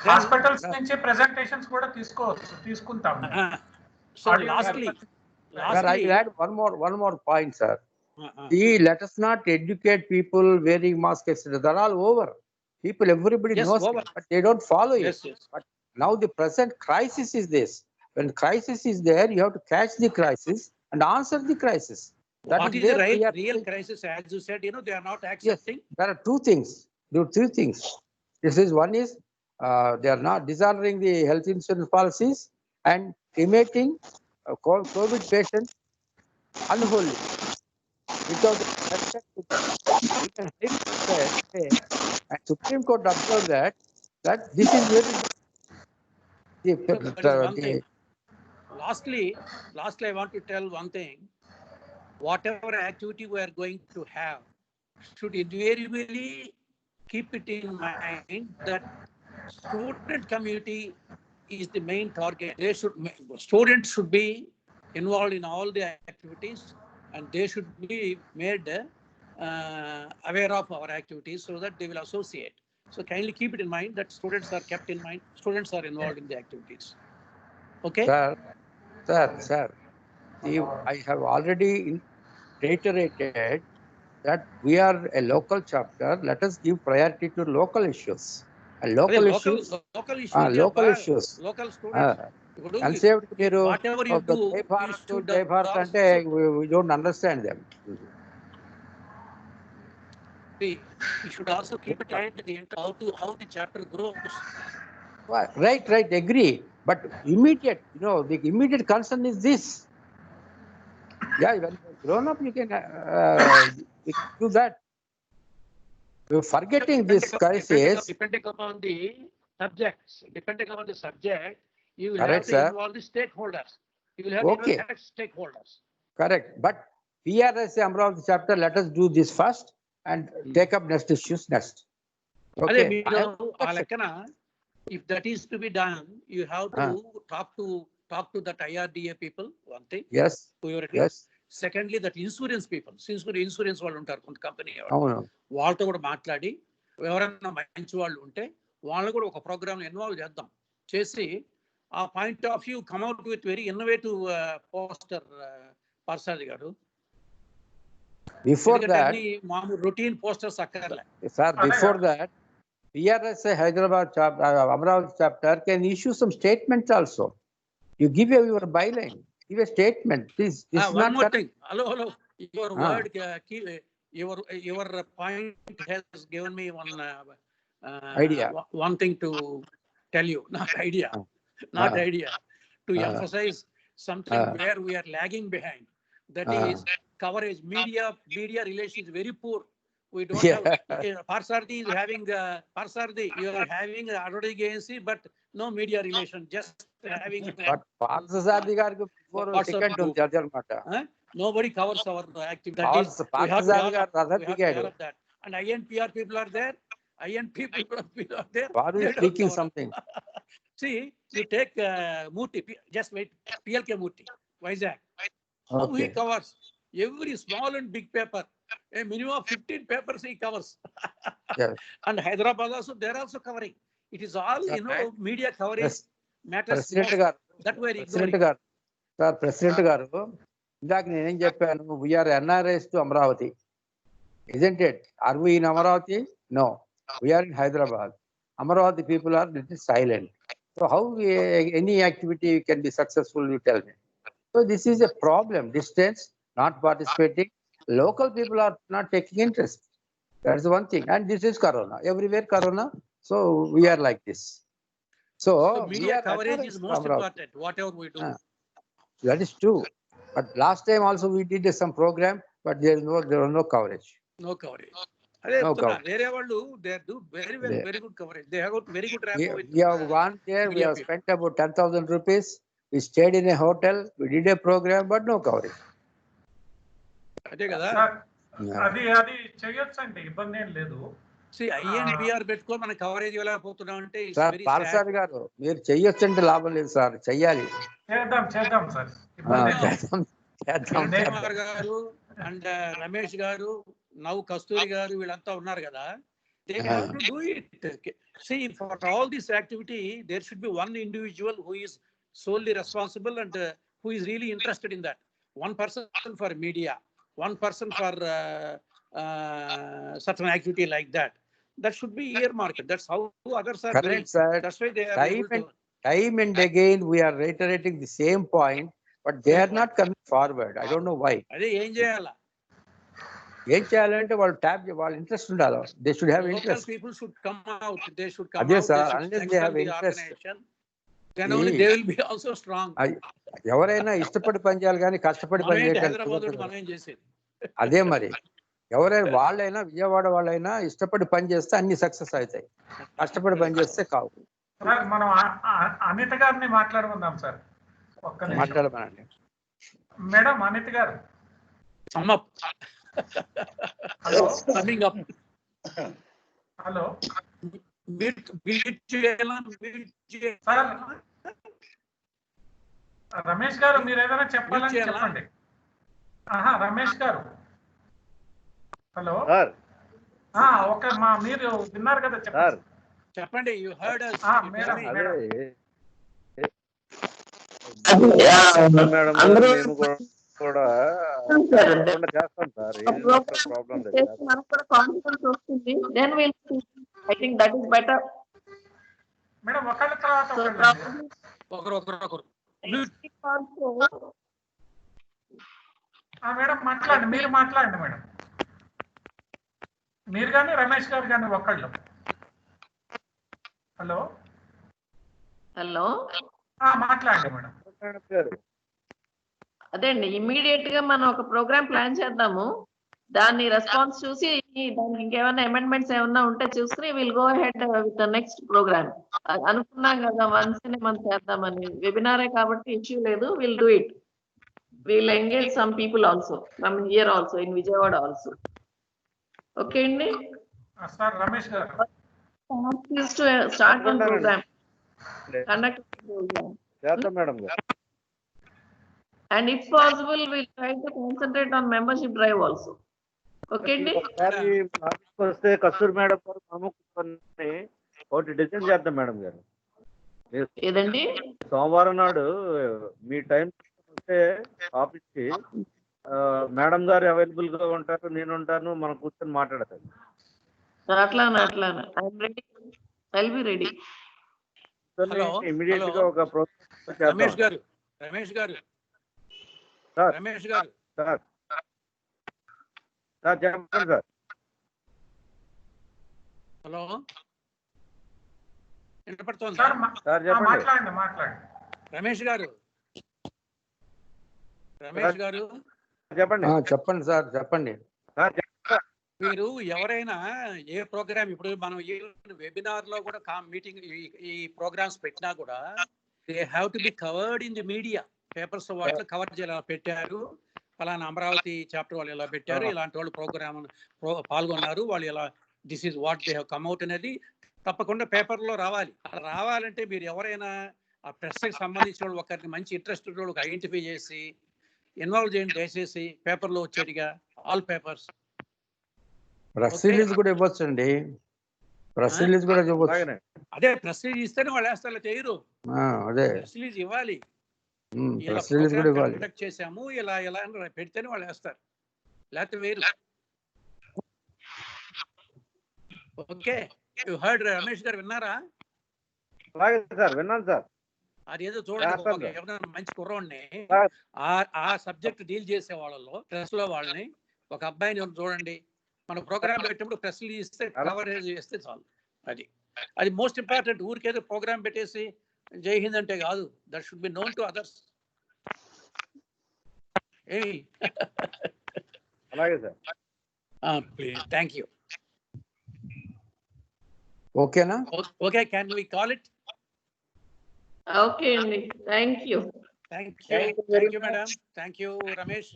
hospitals నుంచి presentations కూడా తీసుకుంటాం. So lastly, sir, I will add one more point, sir. Let us not educate people wearing masks, etc. They're all over. Everybody knows it, but they don't follow it. But now the present crisis is this. When crisis is there, you have to catch the crisis and answer the crisis. What is the real crisis? As you said, they are not accepting. Yes, there are two things. There are three things. One is they are not dishonoring the health insurance policies and cremating COVID patients unholy. Without and Supreme Court observed that this is very. Lastly, I want to tell one thing. Whatever activity we are going to have, should invariably keep it in mind that student community is the main target. Students should be involved in all the activities, and they should be made aware of our activities so that they will associate. So kindly keep it in mind that students are kept in mind. Students are involved in the activities. Okay? Sir. I have already reiterated that we are a local chapter. Let us give priority to local issues. Local issues. Local students. And say whatever you do, we don't understand them. See, you should also keep an eye at the end how the chapter grows. Right, agree. But immediate, the immediate concern is this. Yeah, when you're grown up, you can do that. You're forgetting this crisis. Depending upon the subjects, you will Correct, have to sir. involve the stakeholders. You will have to Okay. involve stakeholders. Correct. But PRSA Amravati chapter, let us do this first and take up next issues next. అదే Okay. మీరు ఆ లెక్కన if that is to be done, you have to talk to that IRDA people, one thing. Yes. Whoever it is. Yes. Secondly, that insurance people, insurance వాళ్ళు ఉంటారు కొంత company, అవును. వాళ్ళతో కూడా మాట్లాడి ఎవరైనా మంచి వాళ్ళు ఉంటే వాళ్ళని కూడా ఒక ప్రోగ్రామ్ ఇన్వాల్వ్ చేద్దాం. చేసి ఆ point of view come out with very innovative poster Parthasarathy గారు. Before that, మామూలు రొటీన్ పోస్టర్స్ అక్కర్లే. sir, before that, PRSA Hyderabad chapter, Amravati chapter can issue some statements also. You give your byline, give a statement, please. This is One not more correct. thing. Hello. Your word, your point has given me one Idea. One thing to tell you, not idea, to emphasize something where we are lagging behind. That is coverage. Media relations very poor. We don't have. Parsaradhi is having Parsaradhi. You are having advertising agency, but no media relation. Just having. But Parsaradhi gariki before second ఉంది అన్నమాట. Nobody covers our activity. That is, Parsaradhi గారు రథం దిగాడు. And INPR people are there. People are there. Varu is speaking something. See, you take Murthy. Just wait. PLK Murthy, Vizag. How he covers every small and big paper. A minimum of 15 papers he covers. Yes. And Hyderabad also, they are also covering. It is all, media coverage matters. President గారు, that way President గారు, sir president గారు, ఇందాక నేనేం చెప్పాను, we are NRIs to Amravati. Isn't it? Are we in Amravati? No. We are in Hyderabad. Amravati people are little silent. So how any activity can be successful, you tell me. So this is a problem. Distance, not participating. Local people are not taking interest. That's one thing. And this is Corona. Everywhere Corona. So we are like this. So media coverage is most important, whatever we do. That is true. But last time also we did some program, but there was no coverage. No coverage. No coverage. They do very well, very good coverage. They have got very good rapport with. We have gone there. We have spent about 10,000 rupees. We stayed in a hotel. We did a program, but no coverage. అదే కదా. అది చేయొచ్చండి, ఇబ్బంది ఏం లేదు. INPR పెట్టుకో మన coverage వెళ్ళకపోతున్నాం అంటే పార్సారథి గారు మీరు చెయ్యొచ్చంటే లాభం లేదు సార్, చెయ్యాలి. చేద్దాం సార్. కుమార్ గారు అండ్ రమేష్ గారు, కస్తూరి గారు, వీళ్ళంతా ఉన్నారు కదా. They have to do it. See, for all this activity, there should be one individual who is solely responsible and who is really interested in that. One person for media, one person for certain activity like that. That should be earmarked. That's how others are doing. That's why they are able to. Time and again we are reiterating the same point, but they are not coming forward. I don't know why. అదే ఏం చేయాలా? ఏం చేయాలంటే వాళ్ళ interest ఉండాలి. They should have interest. People should come out. They should come అదే out. Sir, unless they have interest. Then only they will be also strong. ఎవరైనా ఇష్టపడి పని చేయాలి కానీ కష్టపడి పని చేయడానికి. అదే మరి ఎవరైనా వాళ్ళైనా విజయవాడ వాళ్ళైనా ఇష్టపడి పని చేస్తే అన్ని సక్సెస్ అవుతాయి, కష్టపడి పని చేస్తే కావు. మనం అనిత గారిని మాట్లాడుకుందాం సార్. మాట్లాడమనండి మేడం. అనిత గారు, హలో. సార్ రమేష్ గారు, మీరు ఏదైనా చెప్పాలని చెప్పండి. రమేష్ గారు, హలో. మీరు విన్నారు కదా, చెప్పండి. కూడా చేస్తాం సార్. మేడం ఒకళ్ళ తర్వాత మేడం మాట్లాడండి, మీరు మాట్లాడండి మేడం. మీరు కానీ రమేష్ గారు కానీ ఒకళ్ళు. హలో హలో, మాట్లాడండి మేడం. అదే అండి, ఇమ్మీడియట్ గా మనం ఒక ప్రోగ్రామ్ ప్లాన్ చేద్దాము. దాన్ని రెస్పాన్స్ చూసి దానికి ఇంకేమైనా అమెండ్మెంట్స్ ఏమైనా ఉంటే చూసుకుని will go head with the next programme. అనుకున్నాం కదా వన్స్ మనం చేద్దామని, వెబినారే కాబట్టి ఇష్యూ లేదు, will do it. Will engage some people also from here also in Vijayawada also. Okay అండి సార్ రమేష్ గారు. Start one programme, conduct programme. చేద్దాం మేడం గారు. And if possible, we'll try to concentrate on membership drive also. Okay, అండి. వస్తే కస్తూరి madam గారు ఒకటి design చేద్దాం madam గారు. ఏదండి? సోమవారం నాడు మీ టైం వస్తే ఆఫీస్కి మేడం గారు అవైలబుల్ గా ఉంటారు, నేను ఉంటాను, మనం కూర్చొని మాట్లాడతాం. అట్లానే I'm ready, I'll be ready. Immediate గా ఒక ప్రోగ్రామ్ రమేష్ గారు సార్ చెప్పండి సార్. హలో, వినపడుతోంది సార్ చెప్పండి. మాట్లాడండి. రమేష్ గారు చెప్పండి. చెప్పండి సార్, చెప్పండి. మీరు ఎవరైనా ఏ ప్రోగ్రామ్, ఇప్పుడు మనం ఈ వెబినార్ లో కూడా మీటింగ్ ఈ ప్రోగ్రామ్స్ పెట్టినా కూడా they have to be covered in the media. Papers వాటిలో కవర్ చేయాలి. పెట్టారు ఫలానా అమరావతి చాప్టర్ వాళ్ళు ఇలా పెట్టారు, ఇలాంటి వాళ్ళు ప్రోగ్రామ్ పాల్గొన్నారు, వాళ్ళు ఇలా this is what they have come out అనేది తప్పకుండా పేపర్లో రావాలి. రావాలంటే మీరు ఎవరైనా ఆ ప్రెస్కి సంబంధించిన వాళ్ళు ఒకరిని మంచి ఇంట్రెస్టెడ్ వాళ్ళకి ఐడెంటిఫై చేసి ఇన్వాల్వ్ చేయండి దయచేసి. పేపర్లో వచ్చేటిగా ఆల్ పేపర్స్. ప్రెస్ రిలీజ్ కూడా ఇవ్వచ్చండి. ప్రెస్ రిలీజ్ కూడా ఇవ్వచ్చు. అదే ప్రెస్ రిలీజ్ ఇస్తేనే వాళ్ళు వేస్తారు, చేయరు. అదే ప్రెస్ రిలీజ్ ఇవ్వాలి. ప్రెస్ రిలీజ్ కూడా ఇవ్వాలి. కండక్ట్ చేసాము ఇలా పెడితేనే వాళ్ళు వేస్తారు, లేకపోతే వేరు. Okay, you heard. రమేష్ గారు విన్నారా? సార్ విన్నాను సార్. అదేదో చూడండి, ఎవరైనా మంచి కుర్రోడిని ఆ సబ్జెక్ట్ డీల్ చేసే వాళ్ళలో ప్రెస్ లో వాళ్ళని ఒక అబ్బాయిని చూడండి. మన ప్రోగ్రామ్ పెట్టినప్పుడు ప్రెస్ రిలీజ్ ఇస్తే కవరేజ్ చేస్తే చాలు. అది మోస్ట్ ఇంపార్టెంట్. ఊరికేదో ప్రోగ్రామ్ పెట్టేసి జై హింద్ అంటే కాదు. That should be known to others. అలాగే సార్. Please, thank you. ఓకేనా? Okay, can we call it? Okay అండి, thank you. Thank you madam. Thank you Ramesh.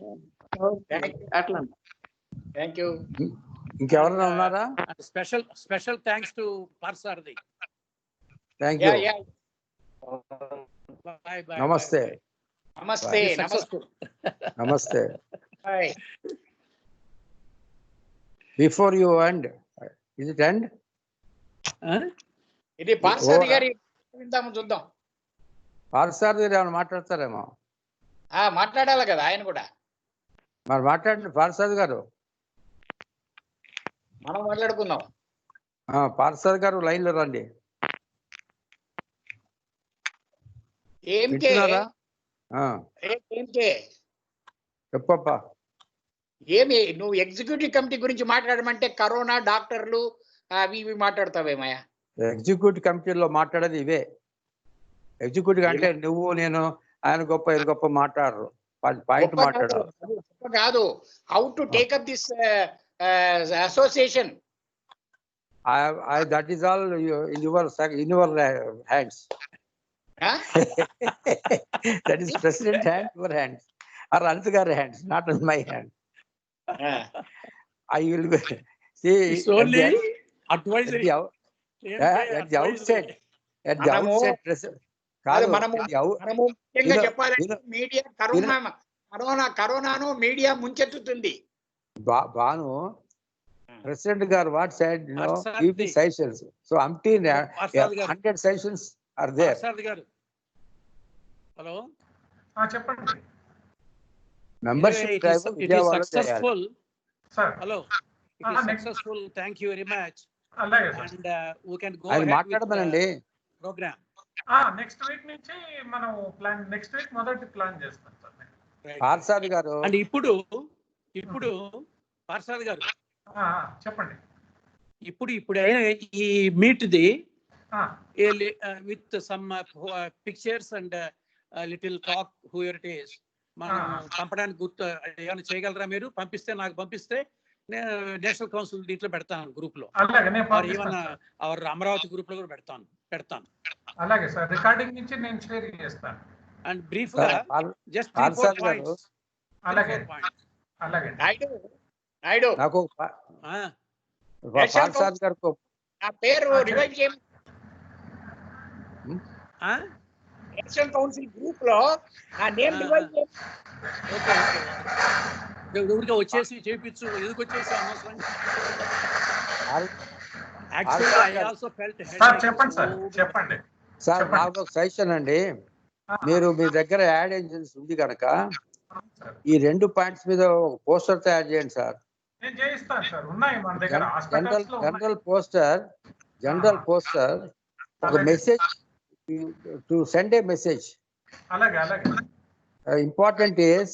అట్లా థ్యాంక్ యూ. ఇంకెవరైనా ఉన్నారా? Special thanks to Parthasarathy. Thank you. నమస్తే. Before you end, is it end? ఇది పార్సారథి గారి విందాము, చూద్దాం. పార్సారథి గారు ఏమైనా మాట్లాడతారేమో. మాట్లాడాలి కదా ఆయన కూడా. మరి మాట్లాడండి పార్సారథి గారు. మనం మాట్లాడుకుందాం. పార్సారథి గారు లైన్ లో రండి. చెప్పప్పా. ఏమి నువ్వు ఎగ్జిక్యూటివ్ కమిటీ గురించి మాట్లాడమంటే కరోనా, డాక్టర్లు అవి ఇవి మాట్లాడతావేమయ్యా? ఎగ్జిక్యూటివ్ కమిటీలో మాట్లాడేది ఇవే. ఎగ్జిక్యూటివ్ అంటే నువ్వు నేను ఆయన గొప్ప ఈయన గొప్ప మాట్లాడరు, పాయింట్ మాట్లాడారు కాదు. How to take up this association, that is all in your hands. That is president hand, your hands, or Anantagari hands, not in my hand. I will see. It's only advisory. At the outset, president. ముఖ్యంగా చెప్పాలంటే media కరోనాను media ముంచెత్తుతుంది. Banu president గారు what said, give me sessions. So umpteen 100 sessions are there. Hello. చెప్పండి. Membership drive it is successful. Sir. Hello. It is successful. Thank you very much. అలాగే sir. And we can go ahead మాట్లాడమనండి program. Next week నుంచి మనం next week మొదటి plan చేస్తాం sir. Parthasarathy గారు. And ఇప్పుడు పార్సారథి గారు చెప్పండి. ఇప్పుడు అయిన ఈ మీట్ది Ah, with some pictures and little talk whoever it is మనం పంపడానికి గుర్తు ఏమైనా చేయగలరా మీరు? పంపిస్తే నాకు పంపిస్తే నేను నేషనల్ కౌన్సిల్ దీంట్లో పెడతాను గ్రూప్ లో, అలాగే నేను ఏమన్నా పంపిస్తాను అవర్ అమరావతి గ్రూప్ లో కూడా పెడతాను. అలాగే సార్, రికార్డింగ్ నుంచి నేను షేర్ చేస్తాను. అండ్ బ్రీఫ్ గా జస్ట్ 3-4 పాయింట్స్. అలాగే అలాగే నాయుడు నాకు పాల్సాద్ గారికి ఆ పేరు రివైవ్ చేయమని నేషనల్ కౌన్సిల్ గ్రూప్ లో ఆ నేమ్ రివైవ్ చేయమని. ఊరికే వచ్చేసి చేయించు, ఎందుకు వచ్చేసి అనవసరంగా. సార్ చెప్పండి సార్, చెప్పండి సార్ నాకు ఒక సజెషన్ అండి. మీరు మీ దగ్గర యాడ్ ఏజెన్సీ ఉంది కనుక ఈ 2 పాయింట్స్ మీద ఒక పోస్టర్ తయారు చేయండి సార్. నేను చేయిస్తాను సార్, ఉన్నాయి మన దగ్గర హాస్పిటల్స్ లో జనరల్ పోస్టర్ ఒక message to send a message. అలాగే అలాగే important is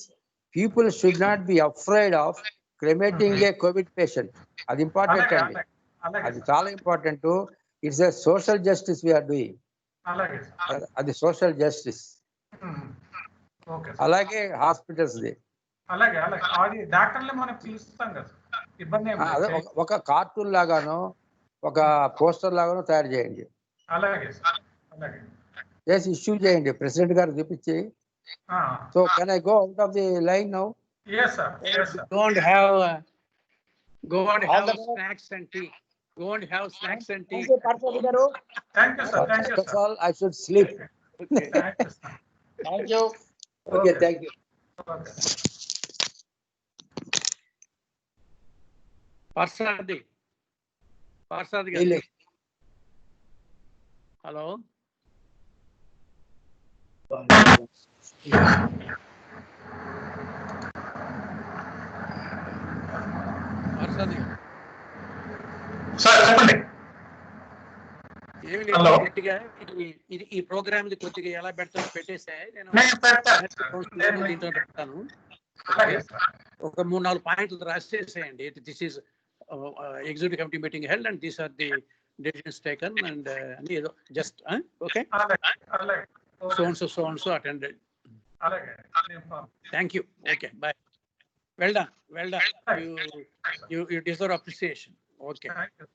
people should not be afraid of cremating a covid patient. అది ఇంపార్టెంట్ అండి, అది చాలా important. It's a social justice we are doing. అలాగే అది సోషల్ జస్టిస్. ఓకే అలాగే హాస్పిటల్స్ అలాగే అలాగే అది డాక్టర్లే మనం పిలుస్తాం కదా, ఇబ్బంది ఏం అదే లేదు. ఒక కార్టూన్ లాగానో ఒక పోస్టర్ లాగానో తయారు చేయండి, అలాగే సార్ అలాగే చేసి ఇష్యూ చేయండి, ప్రెసిడెంట్ గారు చూపించి. So can I go out of the line now? yes sir, yes sir. Go and have snacks and tea. Go and have snacks and tea. Thank you sir, thank you First of sir. all, I should sleep. Thank you sir. Thank you. Okay, thank you. Okay. Parsad garu. Hello. Parsad garu. Sir చెప్పండి. ఏమి Hello. లేదు, గట్టిగా ఈ programme కొద్దిగా ఎలా పెడతానో పెట్టేసే, నేను నేను పెడతాను దీంట్లో పెడతాను. అలాగే సార్. ఒక 3-4 పాయింట్లు రాసేసేయండి. This is executive committee meeting held and these are the decisions taken and అని ఏదో జస్ట్ ఓకే. అలాగే అలాగే సో అండ్ సో అటెండెడ్. అలాగే thank you. Okay, bye. Well done. You deserve appreciation. Okay. Thank you.